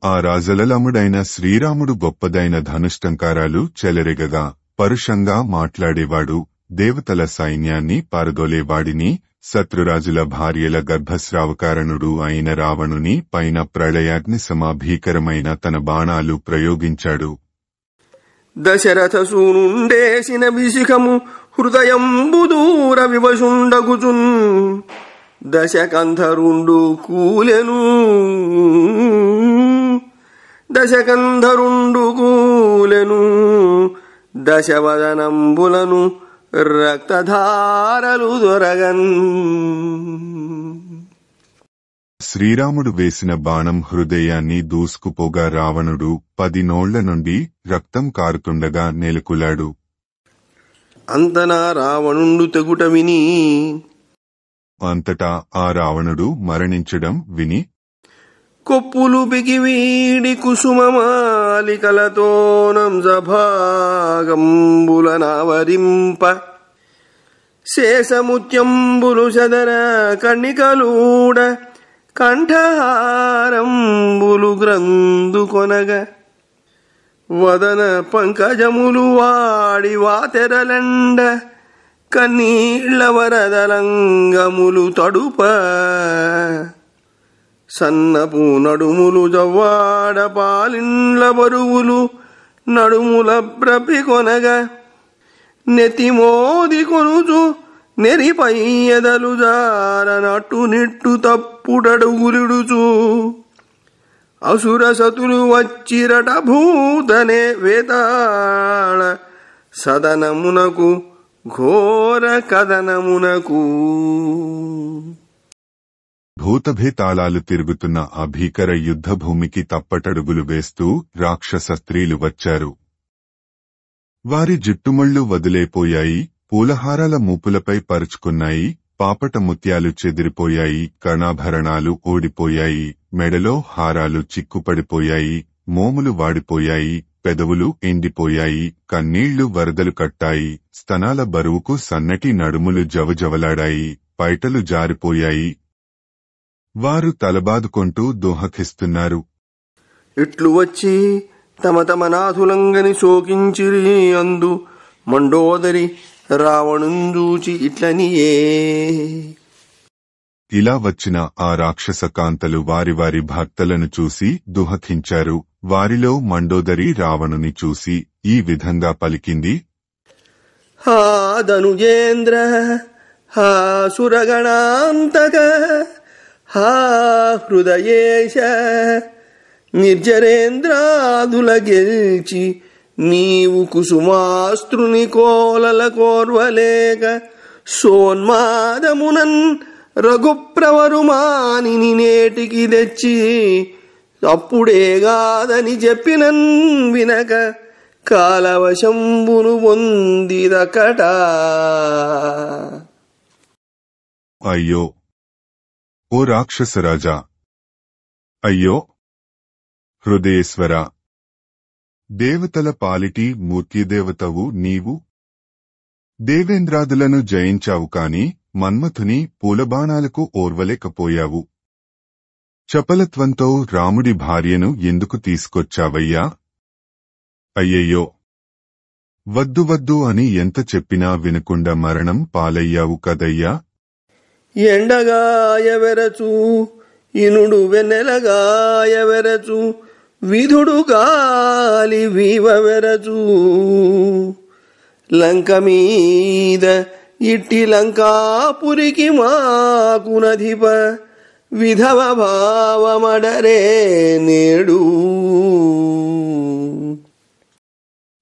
Speaker 1: ఆ రాజలలముడైన శ్రీరాముడు గొప్పదైన ధనుష్టంకారాలు చెలరెగగా పరుషంగా మాట్లాడేవాడు, దేవతల సైన్యాన్ని పారదోలేవాడిని, శత్రురాజుల భార్యల గర్భస్రావకారణుడు అయిన రావణుని పైన ప్రళయాగ్ని సమాభీకరమైన తన బాణాలు ప్రయోగించాడు.
Speaker 2: దశరథ సూనుండేసిన విశిఖము హృదయంబు దూర వివశుండగుచున్ దశకంధరుండు కూలెను దశవదనంబులను రక్తధారలు దొరగన్.
Speaker 1: శ్రీరాముడు వేసిన బాణం హృదయాన్ని దూసుకుపోగా రావణుడు 10 నోళ్ల నుండి రక్తం కారుతుండగా నెలకులాడు.
Speaker 2: అంతనా రావణుండు తెగుట విని
Speaker 1: అంతటా ఆ రావణుడు మరణించడం విని
Speaker 2: కొప్పులు బిగివీడి కుసుమమాలికలతో నంజభాగంబులనావరింప శేషముత్యంబులు సదర కణికలూడ కంఠహారంబులు గ్రంథు కొనగ వదన పంకజములు వాడి వాతెరలండ కన్నీళ్ల వరదలంగములు తడుప సన్నపు నడుములు జవ్వాడ పాలిండ్ల బరువులు నడుముల బ్రపి కొనగ నెతిమోది కొనుచు నెరిపై ఎదలు జార నట్టు నిట్టు తప్పుడడుగులిడుచు అసుర సతులు వచ్చిరట భూతనే వేతాళ సదనమునకు ఘోర కథనమునకు.
Speaker 1: భూతభేతాళాలు తిరుగుతున్న ఆ భీకర యుద్ధభూమికి తప్పటడుగులు వేస్తూ రాక్షస స్త్రీలు వచ్చారు. వారి జుట్టుముళ్ళు వదిలేపోయాయి, పూలహారాల మూపులపై పరుచుకున్నాయి, పాపట ముత్యాలు చెదిరిపోయాయి, కర్ణాభరణాలు ఓడిపోయాయి, మెడలో హారాలు చిక్కుపడిపోయాయి, మోములు వాడిపోయాయి, పెదవులు ఎండిపోయాయి, కన్నీళ్లు వరదలు కట్టాయి, స్తనాల బరువుకు సన్నటి నడుములు జవజవలాడాయి, పైటలు జారిపోయాయి. వారు తలబాదుకొంటూ దోహకిస్తున్నారు.
Speaker 2: ఇట్లు వచ్చి తమ తమ నాథులంగని శోకించిరి అందు మండోదరి రావణుంజూచి ఇట్లనియే.
Speaker 1: ఇలా వచ్చిన ఆ రాక్షస కాంతలు వారి వారి భర్తలను చూసి దుహకించారు. వారిలో మండోదరి రావణుని చూసి ఈ విధంగా పలికింది.
Speaker 2: హా ధనుజేంద్ర, హా సురగణాంతక, హా హృదయేశ, నిర్జరేంద్రాదుల గెల్చి నీవు కుసుమాస్త్రుని కోలల కోర్వలేక సోన్మాదమునన్ రఘుప్రవరుమానిని నేటికి తెచ్చి అప్పుడేగాదని చెప్పినన్ వినక కాలవశంబును పొందిదకట.
Speaker 1: అయ్యో ఓ రాక్షసరాజా, అయ్యో హృదయేశ్వర, దేవతల పాలిటి మూర్తిదేవతవు నీవు. దేవేంద్రాదులను జయించావు కాని మన్మథుని పూలబాణాలకు ఓర్వలేకపోయావు. చపలత్వంతో రాముడి భార్యను ఎందుకు తీసుకొచ్చావయ్యా? అయ్యయ్యో! వద్దు వద్దు అని ఎంత చెప్పినా వినకుండా మరణం పాలయ్యావు కదయ్యా.
Speaker 2: ఎండగాయవెరచు ఇనుడు వెన్నెలగాయవెరచు విధుడు గాలి వీవవెరచు లంక మీద ఇట్టి లంకాపురికి మాకునధిప విధవ భావమడరే నేడు.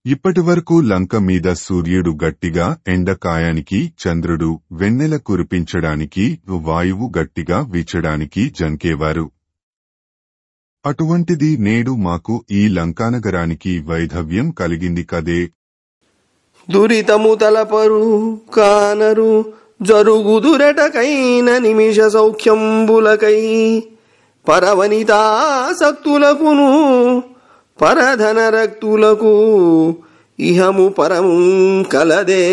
Speaker 1: ఇప్పటివరకు లంక మీద సూర్యుడు గట్టిగా ఎండకాయానికి, చంద్రుడు వెన్నెల కురిపించడానికి, వాయువు గట్టిగా వీచడానికి జంకేవారు. అటువంటిది నేడు మాకు ఈ లంకానగరానికి వైధవ్యం కలిగింది కదే.
Speaker 2: దురితము తలపరు కానరు జరుగుదురటకైన నిమిష సౌఖ్యంబులకై పరవనితాసక్తులకును పరధన రక్తులకు ఇహము పరము కలదే.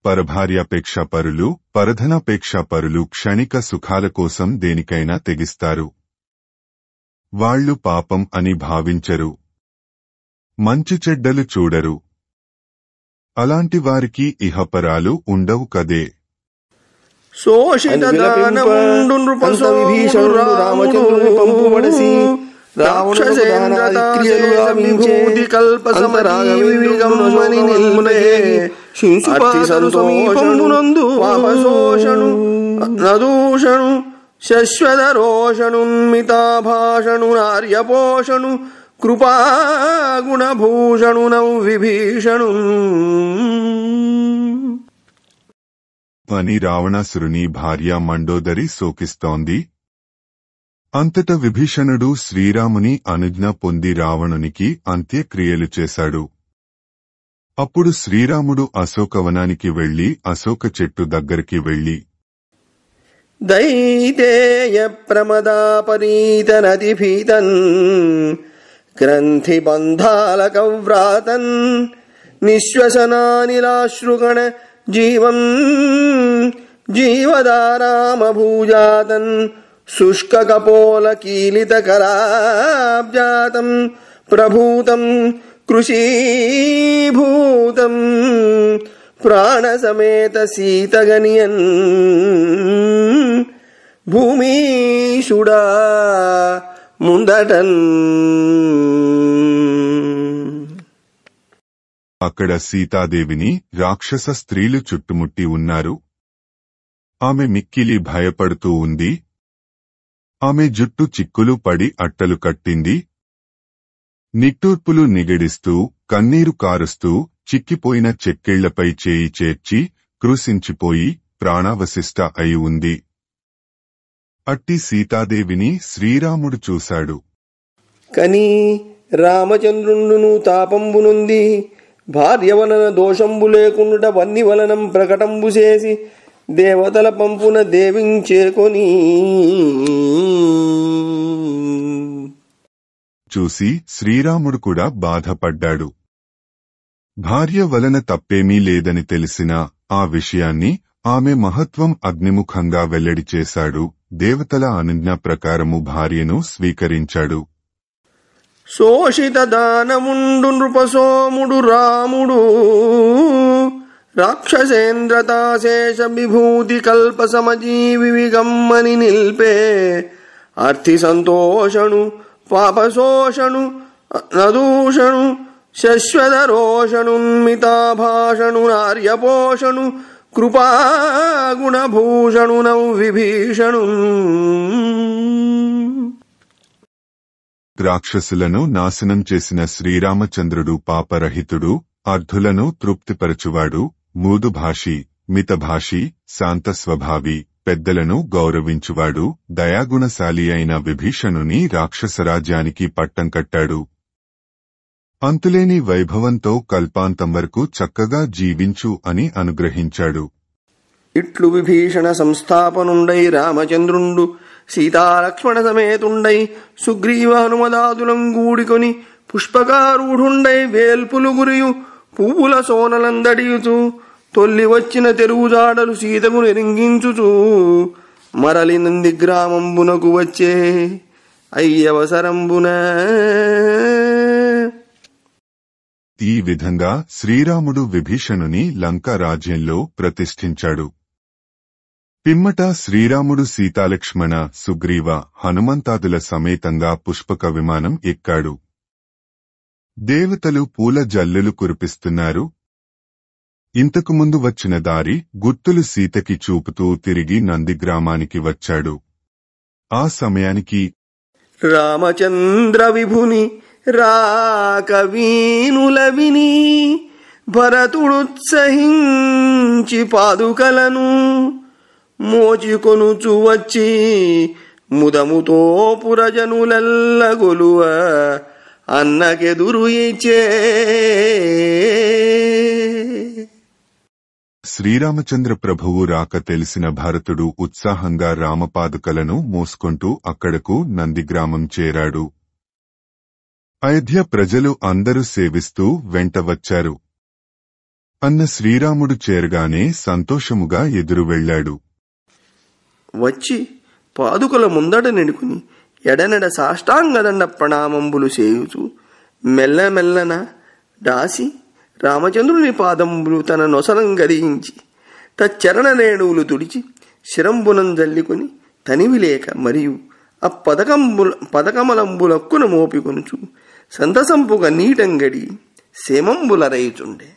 Speaker 1: పరభార్యాపేక్ష పరులు, పరధనాపేక్ష పరులు క్షణిక సుఖాల కోసం దేనికైనా తెగిస్తారు. వాళ్లు పాపం అని భావించరు, మంచి చెడ్డలు చూడరు. అలాంటి వారికి ఇహపరాలు ఉండవు కదే.
Speaker 2: శోషిత దానముండు నృపసోముడు రామచంద్రుని పంపువడసి రాక్షసేంద్రతాశేషవిభూతి కల్పసమరాగమని నిల్మునే శింసుపాతరు సమీపమునందు పాపశోషణు నదూషణు శశ్వతరోషణున్మితాభాషణు నార్యపోషణు కృపాగుణభూషణు నౌ విభీషణు
Speaker 1: అని రావణాసురుని భార్య మండోదరి శోకిస్తోంది. అంతట విభీషణుడు శ్రీరాముని అనుజ్ఞ పొంది రావణునికి అంత్యక్రియలు చేశాడు. అప్పుడు శ్రీరాముడు అశోకవనానికి వెళ్లి అశోక చెట్టు దగ్గరికి వెళ్లి
Speaker 2: దైతేయ ప్రమదాపరీతనతిభీతన్ గ్రంథి బంధాలకవ్రాతన్ నిశ్వసనానిలాశ్రుగణ జీవం జీవదారామభూజాతన్ శుష్కకపోలకీలితకరాబ్జాతం ప్రభూతం కృషీభూతం ప్రాణసమేత సీతగనియన్ భూమీషుడా ముందటన్.
Speaker 1: అక్కడ సీతాదేవిని రాక్షస స్త్రీలు చుట్టుముట్టి ఉన్నారు. ఆమె మిక్కిలి భయపడుతూ ఉంది. ఆమె జుట్టు చిక్కులు పడి అట్టలు కట్టింది. నిట్టూర్పులు నిగడిస్తూ, కన్నీరు కారుస్తూ, చిక్కిపోయిన చెక్కిళ్లపై చేయి చేర్చి కృశించిపోయి ప్రాణావశిష్ట అయి ఉంది. అట్టి సీతాదేవిని శ్రీరాముడు చూశాడు.
Speaker 2: కని రామచంద్రుండును తాపంబునుంది భార్య వలన దోషంబు లేకుండుట వన్ని వలనం ప్రకటంబు చేసి దేవతల పంపున దేవించేకొని
Speaker 1: చూసి శ్రీరాముడు కూడా బాధపడ్డాడు. భార్య వలన తప్పేమీ లేదని తెలిసిన ఆ విషయాన్ని ఆమె మహత్వం అగ్నిముఖంగా వెల్లడి చేశాడు. దేవతల అనుజ్ఞ ప్రకారము భార్యను స్వీకరించాడు.
Speaker 2: శోషిత దానముండు నృపసోముడు రాముడు రాక్షసేంద్రతాశేష విభూతి కల్ప సమజీవి విగమ్మని నిల్పే అర్థి సంతోషణు పాపశోషణు నదూషణు శశ్వతరోషణున్మితాభాషణు నార్యపోషణు కృపాగుణభూషణు నౌ విభీషణు.
Speaker 1: రాక్షసులను నాశనం చేసిన శ్రీరామచంద్రుడు పాపరహితుడు, అర్ధులను తృప్తిపరచువాడు, మృదుభాషి, మితభాషి, శాంతస్వభావి, పెద్దలను గౌరవించువాడు, దయాగుణశాలి అయిన విభీషణుని రాక్షసరాజ్యానికి పట్టం కట్టాడు. అంతులేని వైభవంతో కల్పాంతం వరకు చక్కగా జీవించు అని అనుగ్రహించాడు.
Speaker 2: ఇట్లు విభీషణ సంస్థాపనుండై రామచంద్రుండు సీతాలక్ష్మణ సమేతుండై సుగ్రీవ హనుమదాదులం గూడికొని పుష్పకారూఢుండై వేల్పులు గురియు పువ్వుల సోనలందడియుచు తొల్లి వచ్చిన తెరుగుజాడలు సీతకు నెరింగించుచు మరలి నంది గ్రామంబునకు వచ్చే అయ్యవసరంబున.
Speaker 1: ఈ విధంగా శ్రీరాముడు విభీషణుని లంకా రాజ్యంలో ప్రతిష్ఠించాడు. పిమ్మట శ్రీరాముడు సీతాలక్ష్మణ సుగ్రీవ హనుమంతాదుల సమేతంగా పుష్పక విమానం ఎక్కాడు. దేవతలు పూల జల్లులు కురిపిస్తున్నారు. ఇంతకుముందు వచ్చిన దారి గుర్తులు సీతకి చూపుతూ తిరిగి నందిగ్రామానికి వచ్చాడు. ఆ సమయానికి
Speaker 2: రామచంద్ర విభుని రాక వీనుల విని భరతుడుత్సహించి పాదుకలను మోచికొనుచు వచ్చి ముదముతో పురజనులెల్ల గొలువ అన్నకెదురు ఇచ్చే.
Speaker 1: శ్రీరామచంద్ర ప్రభువు రాక తెలిసిన భరతుడు ఉత్సాహంగా రామపాదుకలను మోసుకుంటూ అక్కడకు నందిగ్రామం చేరాడు. అయోధ్య ప్రజలు అందరూ సేవిస్తూ వెంట వచ్చారు. అన్న శ్రీరాముడు చేరగానే సంతోషముగా ఎదురు వెళ్లాడు.
Speaker 2: వచ్చి పాదుకల ముందట నిడుకుని ఎడనెడ సాష్టాంగదండ ప్రణామంబులు చేయుచు మెల్లమెల్లన దాసి రామచంద్రుని పాదంబులు తన నొసలం గదించి తచ్చరణ రేణువులు తుడిచి శిరంబునం జల్లికొని తనివిలేక మరియు ఆ పదకమలంబులక్కున మోపికొనుచు సంతసంపుగా నీటంగడి సేమంబులరయుచుండే.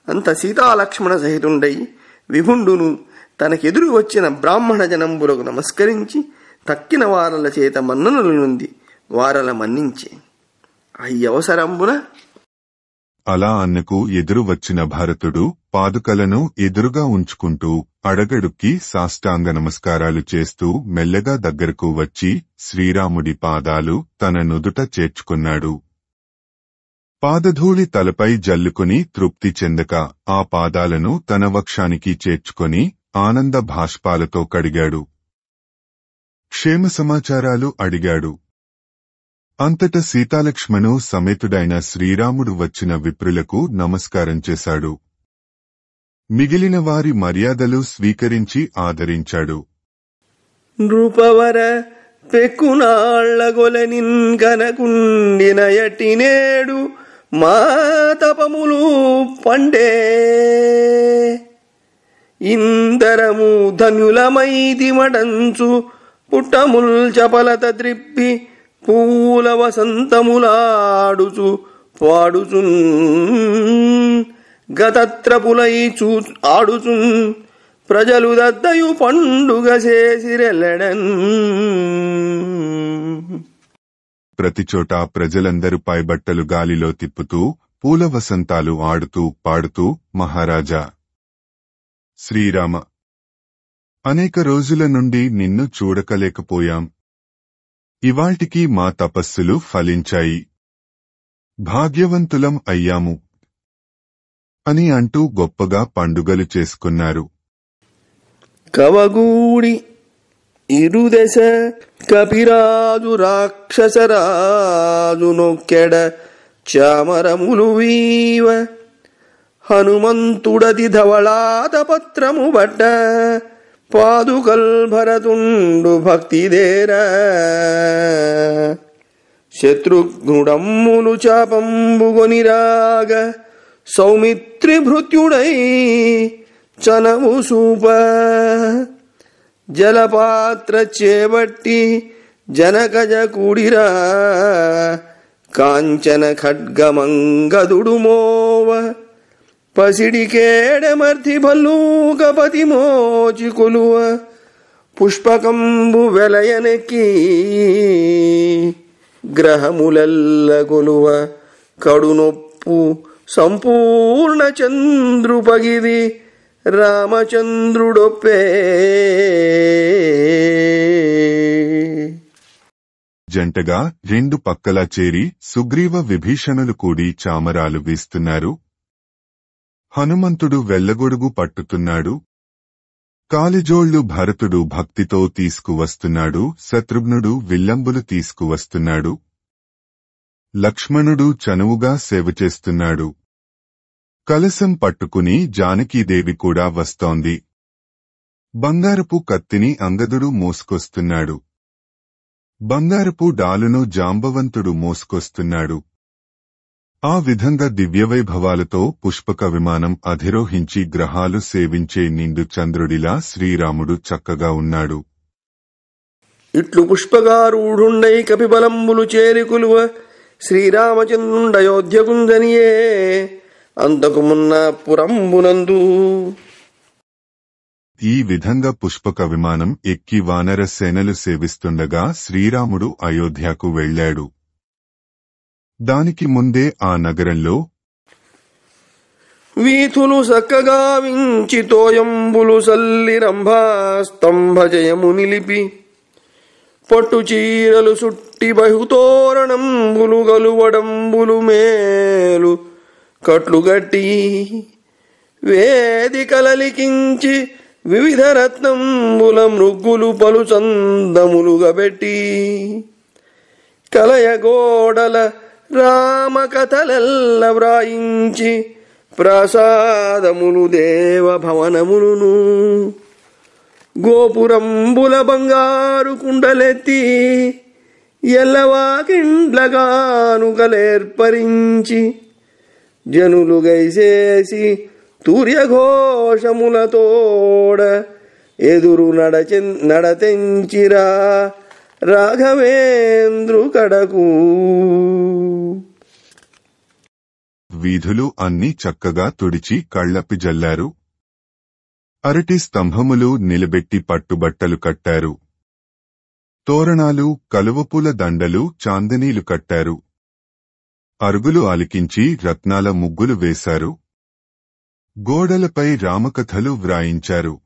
Speaker 2: అంత సీతాలక్ష్మణ సహితుండై విభుండును తనకెదురు వచ్చిన బ్రాహ్మణ జనంబులకు నమస్కరించి తక్కిన వారల చేత మన్ననలు నుండి వారల మన్నించే అయ్యవసరంబున.
Speaker 1: అలా అన్నకు ఎదురు వచ్చిన భరతుడు పాదుకలను ఎదురుగా ఉంచుకుంటూ అడగడుక్కి సాష్టాంగ నమస్కారాలు చేస్తూ మెల్లగా దగ్గరకు వచ్చి శ్రీరాముడి పాదాలు తన నుదుట చేర్చుకున్నాడు. పాదధూళి తలపై జల్లుకుని తృప్తి చెందక ఆ పాదాలను తన వక్షానికి చేర్చుకొని ఆనంద భాష్పాలతో కడిగాడు. క్షేమ సమాచారాలు అడిగాడు. అంతట సీతాలక్ష్మణు సమేతుడైన శ్రీరాముడు వచ్చిన విప్రులకు నమస్కారం చేశాడు. మిగిలిన వారి మర్యాదలు స్వీకరించి ఆదరించాడు.
Speaker 2: నృపవర పెక్కునాళ్లగొలనిన్ కనకుండిన ఎట్టినేడు మా తపములు పండే ఇందరము ధన్యులమైది మడంచు పుట్టముల్ చపలత త్రిప్పి పూల వసంతములాడుచు పాడుచున్ గతత్రపులై ఆడుచున్ ప్రజలు దద్దయు పండుగ చేసిరెల్లడన్.
Speaker 1: ప్రతిచోట ప్రజలందరూ పైబట్టలు గాలిలో తిప్పుతూ పూల వసంతాలు ఆడుతూ పాడుతూ మహారాజా శ్రీరామ, అనేక రోజుల నుండి నిన్ను చూడకలేకపోయాం. ఇవాల్టికి మా తపస్సులు ఫలించాయి, భాగ్యవంతులం అయ్యాము అని అంటూ గొప్పగా పండుగలు చేసుకున్నారు.
Speaker 2: కవగూడి ఇరుదశ కపిరాజు రాక్షసరాజు నొక్కెడ చామరములు వీవ హనుమంతుడది ధవళాత పత్రము బట్ట పాదుకల్ భరతుండు భక్తిదేరా శత్రుఘ్నుడమ్ములు చాపంబుగొనిరాగ సౌమిత్రి భృత్యుడై చనము సూప జలపాత్ర చేబట్టి జనకజ కూడిరా కాంచన ఖడ్గమంగదుడు మోవ పసిడికేడమర్తి భల్లూకపతి మోచి కొలువ పుష్పకంబు వెలయనెక్కి గ్రహములెల్ల కొలువ కడునొప్పు సంపూర్ణ చంద్రుపగిది రామచంద్రుడొప్పే.
Speaker 1: జంటగా రెండు పక్కలా చేరి సుగ్రీవ విభీషణులు కూడి చామరాలు వీస్తున్నారు. హనుమంతుడు వెల్లగొడుగు పట్టుతున్నాడు. కాలిజోళ్లు భరతుడు భక్తితో తీసుకువస్తున్నాడు. శత్రుఘ్నుడు విల్లంబులు తీసుకువస్తున్నాడు. లక్ష్మణుడు చనువుగా సేవ చేస్తున్నాడు. కలశం పట్టుకుని జానకీదేవి కూడా వస్తోంది. బంగారపు కత్తిని అంగదుడు మోసుకొస్తున్నాడు. బంగారపు డాలును జాంబవంతుడు మోసుకొస్తున్నాడు. ఆ విధంగా దివ్యవైభవాలతో పుష్పక విమానం అధిరోహించి గ్రహాలు సేవించే నిండు చంద్రుడిలా శ్రీరాముడు చక్కగా ఉన్నాడు.
Speaker 2: ఇట్లు పుష్పగారూఢుండై కపిబలంబులు చేరికులువ శ్రీరామచంద్రుండయోధ్యకుంజనియే అంతకు మున్న పురంబునందు.
Speaker 1: ఈ విధంగా పుష్పక విమానం ఎక్కి వానర సేనలు సేవిస్తుండగా శ్రీరాముడు అయోధ్యకు వెళ్లాడు. దానికి ముందే ఆ నగరంలో
Speaker 2: వీథులు సక్కగా వించి తోయంబులు సల్లి రంభాస్తంభజయము నిలిపి పట్టు చీరలు సుట్టి బహుతోరణంబులు గలువడంబులు మేలు కట్లుగట్టి వేదికలలికించి వివిధ రత్నంబుల మృగ్గులు పలు చందములుగా పెట్టి కలయగోడల రామకథలెల్ల వ్రాయించి ప్రసాదములు దేవభవనములును గోపురంబుల బంగారు కుండలెత్తి ఎల్లవాకిండ్లగానుకలేర్పరించి జనులు గైసేసి తూర్యఘోషములతోడ ఎదురు నడతెంచిరా రాఘవేంద్రు కడకు.
Speaker 1: వీధులు అన్నీ చక్కగా తుడిచి కళ్లప్పి జల్లారు. అరటి స్తంభములు నిలబెట్టి పట్టుబట్టలు కట్టారు. తోరణాలు, కలువపూల దండలు, చాందనీలు కట్టారు. అరుగులు అలికించి రత్నాల ముగ్గులు వేశారు. గోడలపై రామకథలు వ్రాయించారు.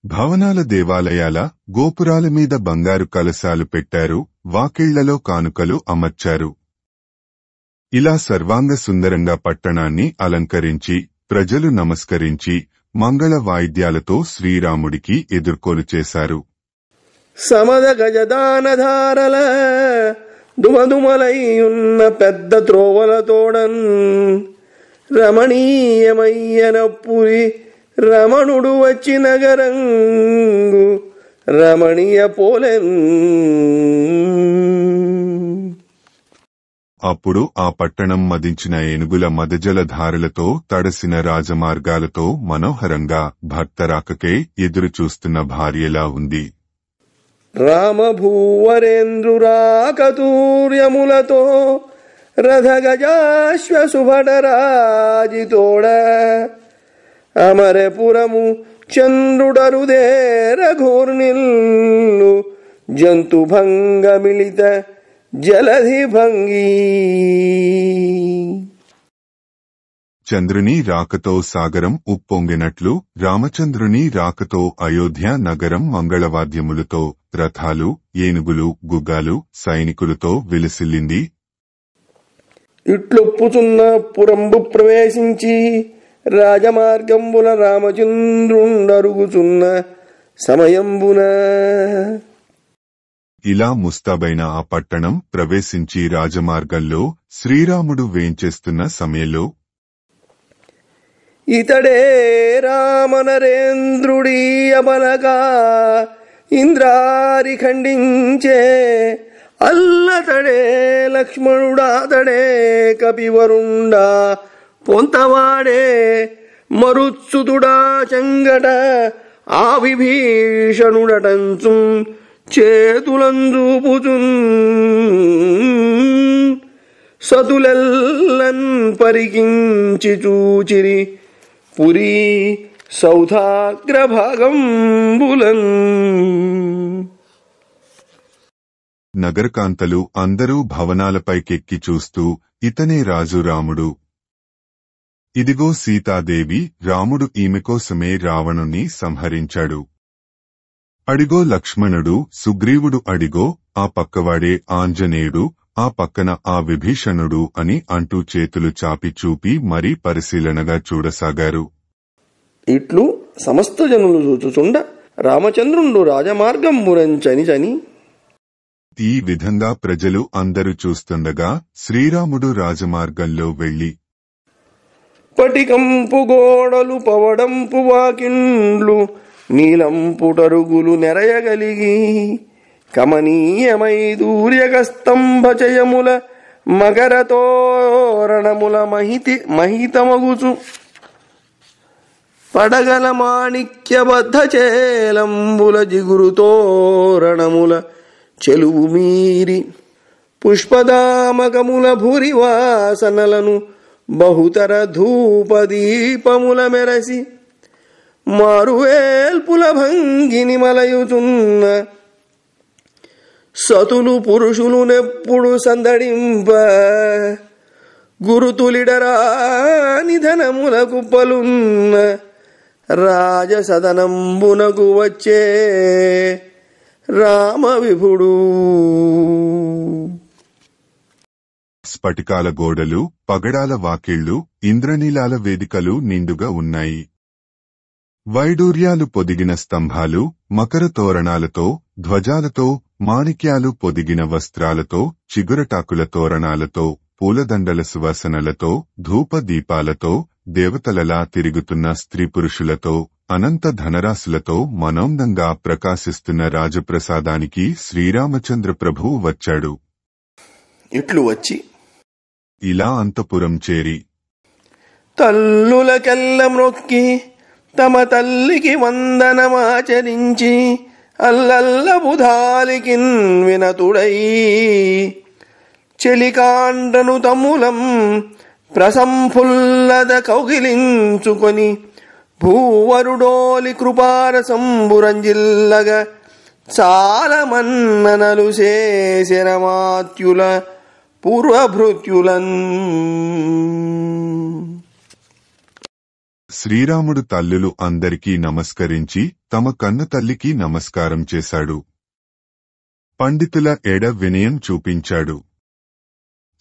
Speaker 1: భవనాల, దేవాలయాల గోపురాల మీద బంగారు కలశాలు పెట్టారు. వాకిళ్లలో కానుకలు అమర్చారు. ఇలా సర్వాంగ సుందరంగా పట్టణాన్ని అలంకరించి ప్రజలు నమస్కరించి మంగళ వాయిద్యాలతో శ్రీరాముడికి ఎదుర్కోలు చేశారు.
Speaker 2: సమద గజదానధారల దుమదుమలైయున్న పెద్ద త్రోవలతోడన్ రమణీయమయ్యనపురి రమణుడు వచ్చి నగరంగు రమణీయ పోలెన్.
Speaker 1: అప్పుడు ఆ పట్టణం మదించిన ఏనుగుల మదజలధారలతో తడసిన రాజమార్గాలతో మనోహరంగా భర్తరాకకే ఎదురుచూస్తున్న భార్యలా ఉంది.
Speaker 2: రామభూవరేంద్రురాకతూర్యములతో రథగజాశ్వసుభటరాజితోడ అమరపురము చంద్రుడరుదే రఘోర్నిల్లు జంతుభంగ మిళిత జలధి భంగీ.
Speaker 1: చంద్రుని రాకతో సాగరం ఉప్పొంగినట్లు రామచంద్రుని రాకతో అయోధ్య నగరం మంగళవాద్యములతో, రథాలు, ఏనుగులు, గుగ్గాలు, సైనికులతో విలసిల్లింది.
Speaker 2: ఇట్లొప్పుచున్న పురంబు ప్రవేశించి రాజమార్గంబుల రామచంద్రుండరుగుచున్న సమయంబున
Speaker 1: ఇలా ముస్తాబైన ఆ పట్టణం ప్రవేశించి రాజమార్గంలో శ్రీరాముడు వేంచేస్తున్న సమయంలో
Speaker 2: ఇతడే రామనరేంద్రుడి అబలగా ఇంద్రారి ఖండించే అల్లతడే లక్ష్మణుడాతడే కపివరుండా పొంతవాడే మరుత్సుతుడా చంగట ఆ విభీషణుడటంచు చేతులంజూపుచున్ సతులెల్లన్ పరికించి చూచిరి పురీ సౌధాగ్రభాగంబులన్.
Speaker 1: నగరకాంతలు అందరూ భవనాలపైకెక్కి చూస్తూ ఇతనే రాజు రాముడు, ఇదిగో సీతాదేవి, రాముడు ఈమెకోసమే రావణుని సంహరించాడు, అడిగో లక్ష్మణుడు, సుగ్రీవుడు అడిగో ఆ పక్కవాడే ఆంజనేయుడు, ఆ పక్కన ఆ విభీషణుడు అని అంటూ చేతులు చాపి చూపి మరీ పరిశీలనగా చూడసాగారు.
Speaker 2: ఇట్లు సమస్త జనులు చూచుచుండ రామచంద్రుండు రాజమార్గంబునంచని చని
Speaker 1: ఈ విధంగా ప్రజలు అందరూ చూస్తుండగా శ్రీరాముడు రాజమార్గంలో వెళ్లి
Speaker 2: పటికంపు గోడలు పవడంపు వాకిండ్లు నీలంపు టరుగులు నెరయగలిగి కమనీయమై దూర్యక స్తంభచయముల మకర తోరణముల మహితమగుచు పడగల మాణిక్యబద్ధ చేలంబుల జిగురు తోరణముల చెలువు మీరి పుష్పదామకముల భూరివాసనలను బహుతర ధూపదీపముల మెరసి మారువేల్పుల భంగిని మలయుతున్న సతులు పురుషులు నెప్పుడు సందడింప గురుతులిడరా నిధనముల కుప్పలున్న రాజసదనంబునకు వచ్చే రామ విభుడు.
Speaker 1: స్ఫటికాల గోడలు, పగడాల వాకిళ్లు, ఇంద్రనీలాల వేదికలు నిండుగా ఉన్నాయి. వైడూర్యాలు పొదిగిన స్తంభాలు, మకర తోరణాలతో, ధ్వజాలతో, మాణిక్యాలు పొదిగిన వస్త్రాలతో, చిగురటాకుల తోరణాలతో, పూలదండల సువాసనలతో, ధూపదీపాలతో, దేవతలలా తిరుగుతున్న స్త్రీ పురుషులతో, అనంత ధనరాశులతో మనోందంగా ప్రకాశిస్తున్న రాజప్రసాదానికి శ్రీరామచంద్ర ప్రభువు వచ్చాడు.
Speaker 2: ఇట్లు వచ్చి
Speaker 1: ఇలా అంతఃపురం చేరి
Speaker 2: తల్లులకెల్ల మ్రొక్కి తమ తల్లికి వందనమాచరించి అల్లల్ల బుధాలికిన్ వినతుడై చెలికాండను తమ్ములం ప్రసంఫుల్లద కౌగిలించుకొని భూవరుడోలి కృపారసంబురంజిల్లగా చాలా మన్ననలు చేసిన మాత్యుల పూర్వభృత్యులన్.
Speaker 1: శ్రీరాముడు తల్లులు అందరికీ నమస్కరించి తమ కన్న తల్లికి నమస్కారం చేశాడు. పండితుల ఎడ వినయం చూపించాడు.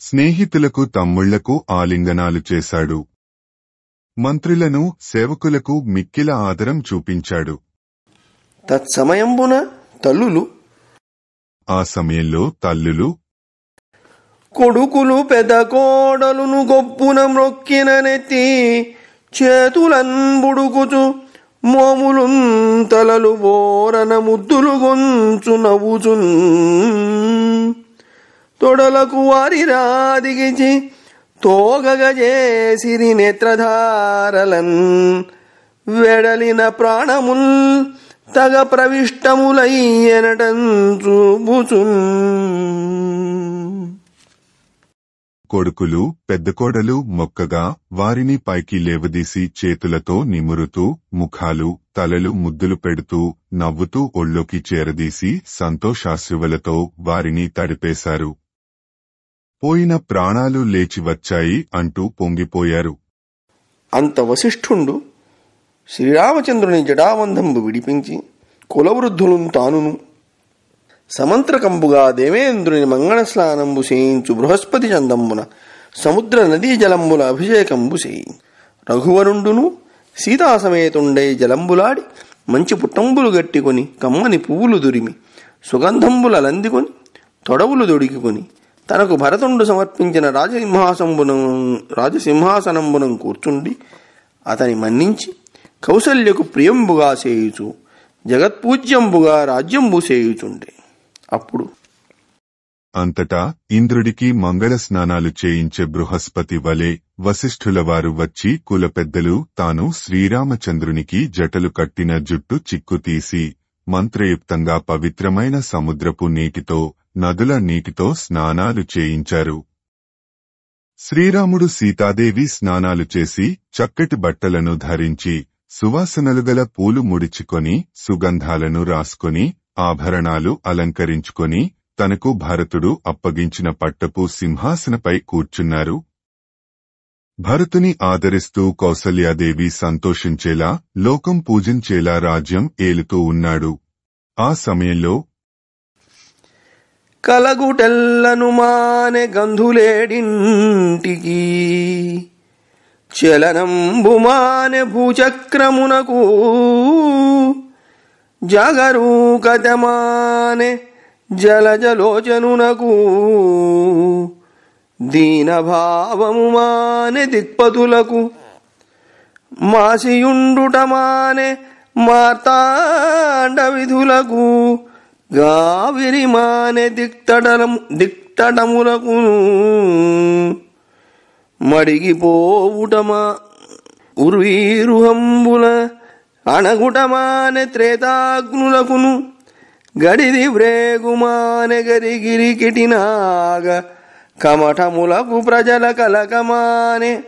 Speaker 1: స్నేహితులకు తమ్ముళ్లకు ఆలింగనాలు చేశాడు. మంత్రులను సేవకులకు మిక్కిల ఆదరం చూపించాడు.
Speaker 2: తత్సమయంబున తల్లులు
Speaker 1: ఆ సమయంలో తల్లులు
Speaker 2: కొడుకులు పెద కోడలును గొప్పున మ్రొక్కిన నెత్తి చేతులన్ బుడుకుచు మోములున్ తలలు బోరన ముద్దులు గొంచు నవ్వుచున్ తొడలకు వారి రాదిగిచి తోగగజేసిరి నేత్రధారలన్ వెడలిన ప్రాణముల్ తగ ప్రవిష్టములయ్యనటంచుబుచున్.
Speaker 1: కొడుకులు పెద్దకోడలు మొక్కగా వారిని పైకి లేవదీసి చేతులతో నిమురుతూ ముఖాలు తలలు ముద్దులు పెడుతూ నవ్వుతూ ఒళ్ళోకి చేరదీసి సంతోషాశ్రువులతో వారిని తడిపేశారు. పోయిన ప్రాణాలు లేచి వచ్చాయి అంటూ పొంగిపోయారు.
Speaker 2: అంత వశిష్ఠుండు శ్రీరామచంద్రుని జటాబంధంబు విడిపించి కులవృద్ధులను తానును సమంత్రకంబుగా దేవేంద్రుని మంగళస్నానంబు చేయించు బృహస్పతి చందంబున సముద్ర నదీ జలంబుల అభిషేకంబు చేయి రఘువరుండును సీతాసమేతుండై జలంబులాడి మంచి పుట్టంబులు గట్టికొని కమ్మని పువ్వులు దురిమి సుగంధంబుల లందికొని తొడవులు దొడికికొని తనకు భరతుండు సమర్పించిన రాజసింహాసనంబునం కూర్చుండి అతని మన్నించి కౌసల్యకు ప్రియంబుగా చేయుచు జగత్పూజ్యంబుగా రాజ్యంబు చేయుచుండే. అప్పుడు
Speaker 1: అంతటా ఇంద్రుడికి మంగళ స్నానాలు చేయించే బృహస్పతి వలె వశిష్ఠుల వారు వచ్చి కులపెద్దలు తాను శ్రీరామచంద్రునికి జటలు కట్టిన జుట్టు చిక్కుతీసి మంత్రయుక్తంగా పవిత్రమైన సముద్రపు నీటితో నదుల నీటితో స్నానాలు చేయించారు. శ్రీరాముడు సీతాదేవి స్నానాలు చేసి చక్కటి బట్టలను ధరించి సువాసనలుగల పూలు ముడిచుకొని సుగంధాలను రాసుకొని ఆభరణాలు అలంకరించుకొని తనకు భరతుడు అప్పగించిన పట్టపు సింహాసనపై కూర్చున్నారు. భరతుని ఆదరిస్తూ కౌసల్యాదేవి సంతోషించేలా లోకం పూజించేలా రాజ్యం ఏలుతూ ఉన్నాడు. ఆ సమయంలో
Speaker 2: కలగుటెల్లను మానె గంధులేడింటికి చలనంబు మానె భూచక్రమునకు జాగరూకత మానె జలజలోచనునకు దీనభావము మానె దిక్పతులకు మాసియుండుట మానె మార్తాండ విధులకు గావిరి మానె దిక్తటములకు మడిగిపోవుటమా ఉర్వీరుహంబుల అణగుటమానె త్రేతాగ్నులకును గడిది వ్రేగుమానె గరిగిరికిటినాగ కమఠములకు ప్రజల కలకమానె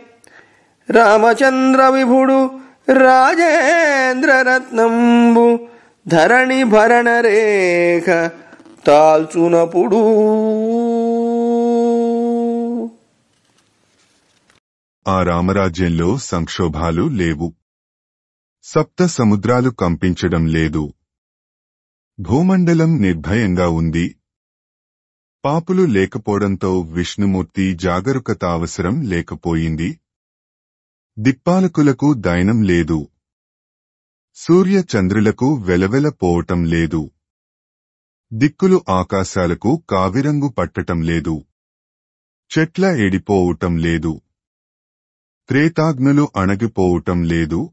Speaker 2: రామచంద్ర విభుడు రాజేంద్ర రత్నంబు ధరణి భరణ రేఖ తాల్చునపుడు.
Speaker 1: ఆ రామరాజ్యంలో సంక్షోభాలు లేవు. సప్త సముద్రాలు కంపించడం లేదు. భూమండలం నిర్భయంగా ఉంది. పాపులు లేకపోవడంతో విష్ణుమూర్తి జాగరూకత అవసరం లేకపోయింది. దిక్పాలకులకు దైనం లేదు. సూర్య చంద్రులకు వెలవెలపోవటం లేదు. దిక్కులు ఆకాశాలకు కావిరంగు పట్టటం లేదు. చెట్ల ఎడిపోవటం లేదు. త్రేతాగ్నులు అణగిపోవటం లేదు.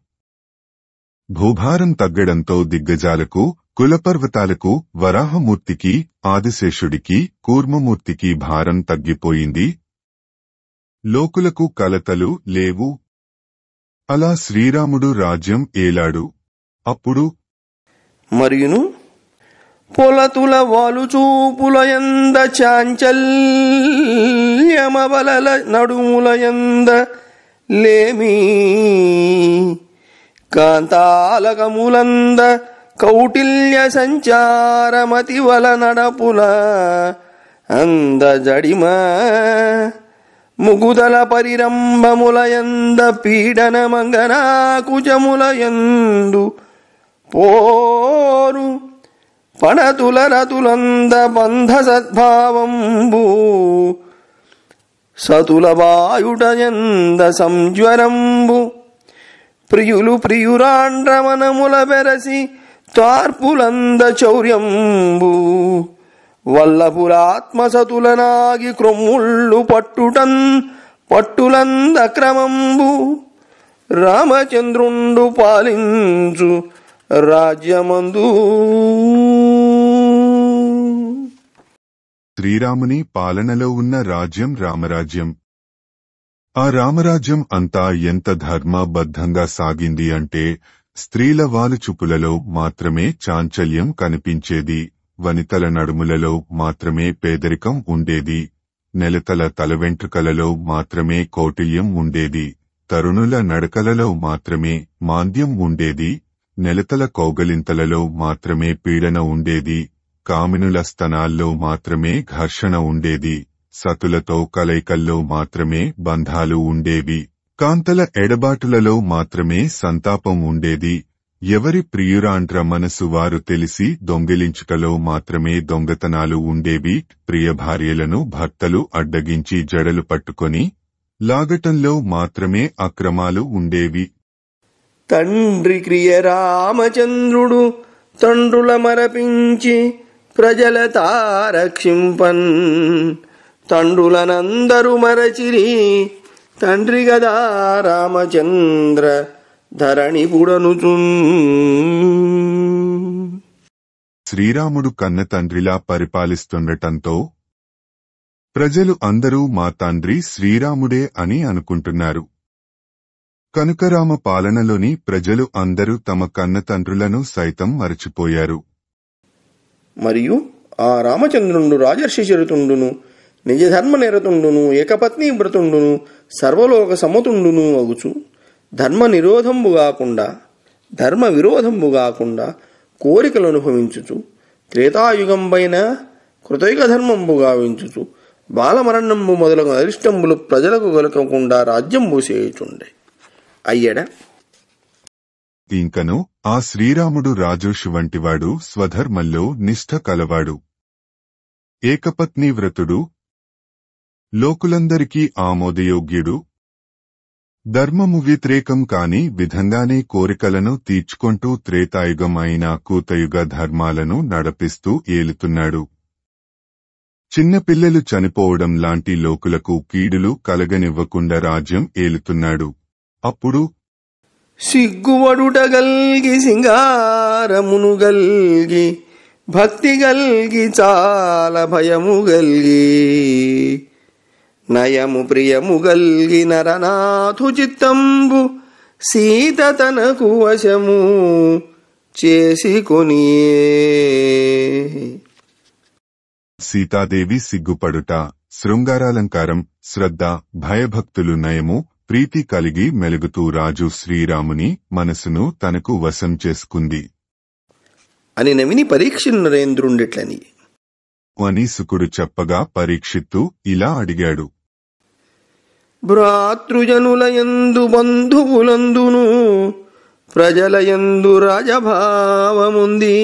Speaker 1: భూభారం తగ్గడంతో దిగ్గజాలకు, కులపర్వతాలకు, వరాహమూర్తికి, ఆదిశేషుడికి, కూర్మమూర్తికి భారం తగ్గిపోయింది. లోకులకు కలతలు లేవు. అలా శ్రీరాముడు రాజ్యం ఏలాడు. అప్పుడు
Speaker 2: మరియును పొలతుల వాలుచూపులయంద చాంచల్యమబలల నడుములయంద లేమి కాంతాలకములంద కౌటిల్య సంచారమతివల నడపుల అంద జడిమ ముగుదల పరిరంభములయంద పీడన మంగనాకుచములయందు పోరు పణతుల రతులంద బంధ సద్భావంబు సతుల వాయుటయంద సంజ్వరంబు ప్రియులు ప్రియురాండ్రమనముల బెరసి తార్పులంద చౌర్యంబు వల్లపురాత్మసతులనాగి క్రొమ్ముళ్ళు పట్టులంద క్రమంబు రామచంద్రుండు పాలించు రాజ్యమందు.
Speaker 1: శ్రీరాముని పాలనలో ఉన్న రాజ్యం రామరాజ్యం. ఆ రామరాజ్యం అంతా ఎంత ధర్మబద్ధంగా సాగింది అంటే స్త్రీల వాలుచుపులలో మాత్రమే చాంచల్యం కనిపించేది. వనితల నడుములలో మాత్రమే పేదరికం ఉండేది. నెలతల తలవెంట్రుకలలో మాత్రమే కౌటిల్యం ఉండేది. తరుణుల నడకలలో మాత్రమే మాంద్యం ఉండేది. నెలతల కౌగలింతలలో మాత్రమే పీడన ఉండేది. కామినుల స్తనాల్లో మాత్రమే ఘర్షణ ఉండేది. సతులతో కలయికల్లో మాత్రమే బంధాలు ఉండేవి. కాంతల ఎడబాటులలో మాత్రమే సంతాపం ఉండేది. ఎవరి ప్రియురాండ్ర మనసు వారు తెలిసి దొంగిలించుటలో మాత్రమే దొంగతనాలు ఉండేవి. ప్రియ భార్యలను భర్తలు అడ్డగించి జడలు పట్టుకొని లాగటంలో మాత్రమే అక్రమాలు ఉండేవి.
Speaker 2: తండ్రి క్రియ రామచంద్రుడు తండ్రుల మరపించి ప్రజల తారక్షింపన్ తండ్రులనందరూ మరచిరి తండ్రి గదా రామచంద్ర ధరణి పుడనుచున్.
Speaker 1: శ్రీరాముడు కన్న తండ్రిలా పరిపాలిస్తుండటంతో ప్రజలు అందరూ మా తండ్రి శ్రీరాముడే అని అనుకుంటున్నారు. కనుక రామ పాలనలోని ప్రజలు అందరూ తమ కన్న తండ్రులను సైతం మరచిపోయారు.
Speaker 2: మరియు ఆ రామచంద్రుండు రాజర్షి చరితుండును నిజధర్మ నిరతుండును ఏకపత్ని వ్రతుండును సర్వలోక సమతుండును అగుచు ధర్మ విరోధంబు కాకుండా కోరికలు అనుభవించుచు త్రేతాయుగంపైన కృతయుగ ధర్మంబు గావించుచు బాలమరణంబు మొదలగు అరిష్టంబులు ప్రజలకు గొలకకుండా రాజ్యంబు చేయుచుండే అయ్యడ.
Speaker 1: ఇంకను ఆ శ్రీరాముడు రాజోషి వంటివాడు, స్వధర్మంలో నిష్ఠ కలవాడు, ఏకపత్ని వ్రతుడు, లోకులందరికీ ఆమోదయోగ్యుడు, ధర్మము వ్యతిరేకం కాని విధంగానే కోరికలను తీర్చుకొంటూ త్రేతాయుగం అయిన కూతయుగ ధర్మాలను నడిపిస్తూ ఏలుతున్నాడు. చిన్నపిల్లలు చనిపోవడం లాంటి లోకులకు కీడులు కలగనివ్వకుండా రాజ్యం ఏలుతున్నాడు. అప్పుడు
Speaker 2: సిగ్గువడుట గల్గి సింగారమును గల్గి భక్తి గల్గి చాలా భయము గల్గి నయము ప్రియము గల్గి నరనాథు చిత్తంబు సీత తనకు వశము చేసుకొనియే.
Speaker 1: సీతాదేవి సిగ్గుపడుట, శృంగారాలంకారం, శ్రద్ధ, భయభక్తులు నయము, ప్రీతి కలిగి మెలుగుతూ రాజు శ్రీరాముని మనసును తనకు వశం చేసుకుంది
Speaker 2: అని నవిని పరీక్షిత్ నరేంద్రుండిట్లని
Speaker 1: అని శుకుడు చెప్పగా పరీక్షిత్తు ఇలా అడిగాడు.
Speaker 2: భ్రాతృజనులయందు బంధువులందును ప్రజలయందు రాజభావముంది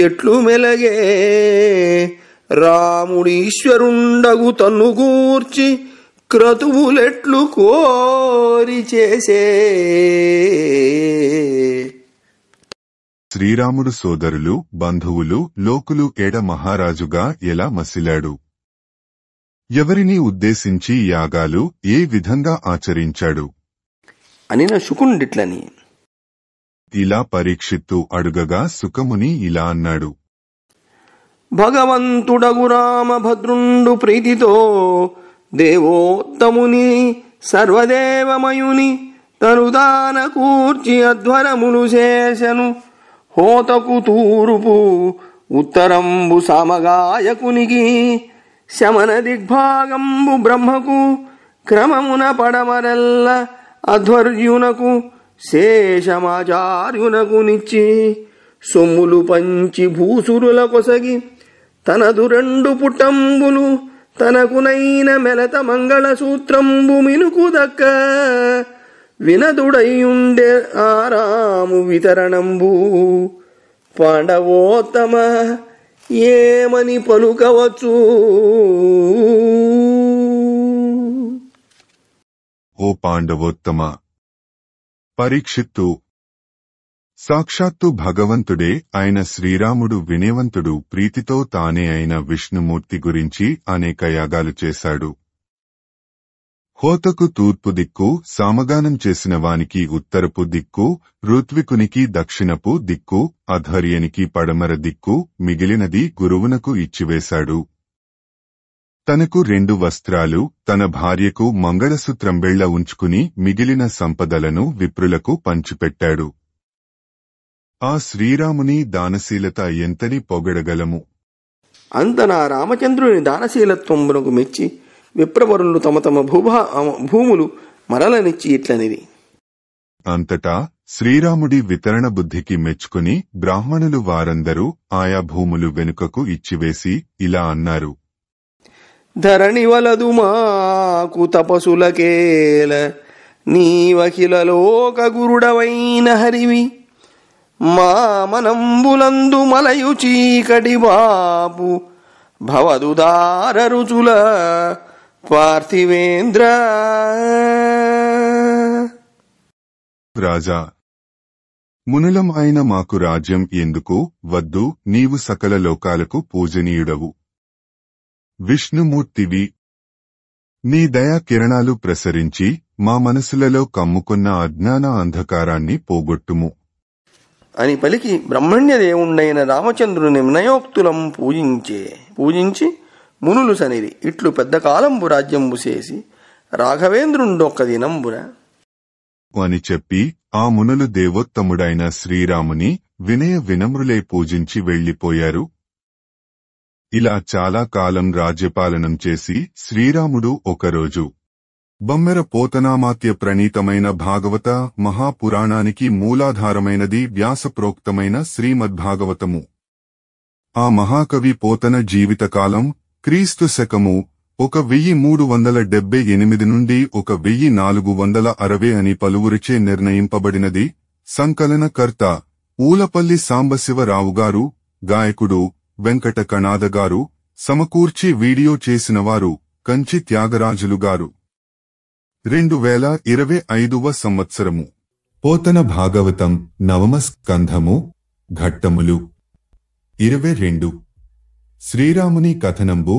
Speaker 2: ఎట్లు మెలగే రాముడీశ్వరుండగు తన్ను గూర్చి క్రతువులెట్లు కోరి చేసే.
Speaker 1: శ్రీరాముడు సోదరులు, బంధువులు, లోకులు ఏడ మహారాజుగా ఎలా మసిలాడు, ఎవరిని ఉద్దేశించి యాగాలు ఏ విధంగా ఆచరించాడు
Speaker 2: అని నా శుకుండిట్లని
Speaker 1: ఇలా పరీక్షిత్తు అడుగగా సుఖముని ఇలా అన్నాడు.
Speaker 2: భగవంతుడగు రామభద్రుండు ప్రీతితో దేవోత్తముని సర్వదేవమయుని తనుదాన కూర్చి అధ్వరములు చేసెను. హోతకు తూరుపు ఉత్తరంబు సామగాయకునికి శమన దిగ్భాగంబు బ్రహ్మకు క్రమమున పడమరెల్ల అధ్వర్యునకు శేషమాచార్యునకు నిచ్చి సొమ్ములు పంచి భూసురుల కొసగి తనదు రెండు పుటంబులు తనకునైన మెలత మంగళసూత్రంబు మినుకు దక్క వినదుడైయుండే ఆరాము వితరణంబు పాండవోత్తమ ఏమని పలుకవచ్చు.
Speaker 1: ఓ పాండవోత్తమ, పరీక్షిత్తు, సాక్షాత్తు భగవంతుడే అయిన శ్రీరాముడు వినయవంతుడు, ప్రీతితో తానే అయిన విష్ణుమూర్తి గురించి అనేక యాగాలు చేశాడు. హోతకు తూర్పు దిక్కు, సామగానం చేసిన వానికి ఉత్తరపు దిక్కు, ఋత్వికునికి దక్షిణపు దిక్కు, అధ్వర్యనికి పడమర దిక్కు, మిగిలినది గురువునకు ఇచ్చివేశాడు. తనకు 2 వస్త్రాలు, తన భార్యకు మంగళసూత్రంబెళ్ల ఉంచుకుని మిగిలిన సంపదలను విప్రులకు పంచిపెట్టాడు. ఆ శ్రీరాముని దానశీలత ఎంతని పొగడగలము.
Speaker 2: అంత నా రామచంద్రుని దానశీలత్వమునకు మెచ్చి విప్రవరులు తమ తమ భూములు మరలనిచ్చి ఇట్లనిది.
Speaker 1: అంతటా శ్రీరాముడి వితరణ బుద్ధికి మెచ్చుకుని బ్రాహ్మణులు వారందరూ ఆయా భూములు వెనుకకు ఇచ్చివేసి ఇలా అన్నారు.
Speaker 2: ధరణి వలదు మాకు తపసులకేల నీవఖిల లోక గురుడవైన హరివి మా మనంబులందు మలయు చీకటి బాపు భవదుదార రుచుల పార్థివేంద్ర.
Speaker 1: రాజా, మునులం అయిన మాకు రాజ్యం ఎందుకు వద్దు, నీవు సకల లోకాలకు పూజనీయుడవు, విష్ణుమూర్తివి. నీ దయా కిరణాలు ప్రసరించి మా మనసులలో కమ్ముకున్న అజ్ఞాన అంధకారాన్ని పోగొట్టుము
Speaker 2: అని పలికి బ్రహ్మణ్యదేవుండైన రామచంద్రుని వినయోక్తులం పూజించి మునులు సనిది ఇట్లు పెద్ద కాలంబు రాజ్యంబు చేసి రాఘవేంద్రుండొక్క దినంబున
Speaker 1: అని చెప్పి ఆ మునులు దేవోత్తముడైన శ్రీరాముని వినయ వినమ్రులే పూజించి వెళ్లిపోయారు. ఇలా చాలా కాలం రాజ్యపాలనం చేసి శ్రీరాముడు ఒకరోజు బమ్మెర పోతనామాత్య ప్రణీతమైన భాగవత మహాపురాణానికి మూలాధారమైనది వ్యాసప్రోక్తమైన శ్రీమద్భాగవతము. ఆ మహాకవి పోతన జీవితకాలం క్రీస్తు శకము 1378 నుండి 1460 అని పలువురిచే నిర్ణయింపబడినది. సంకలనకర్త ఊలపల్లి సాంబశివరావుగారు, గాయకుడు వెంకట కణాదగారు, సమకూర్చి వీడియో చేసినవారు కంచి త్యాగరాజులుగారు. 2025వ సంవత్సరము. పోతన భాగవతం 9వ స్కంధము. ఘట్టములు 22. శ్రీరాముని కథనంబు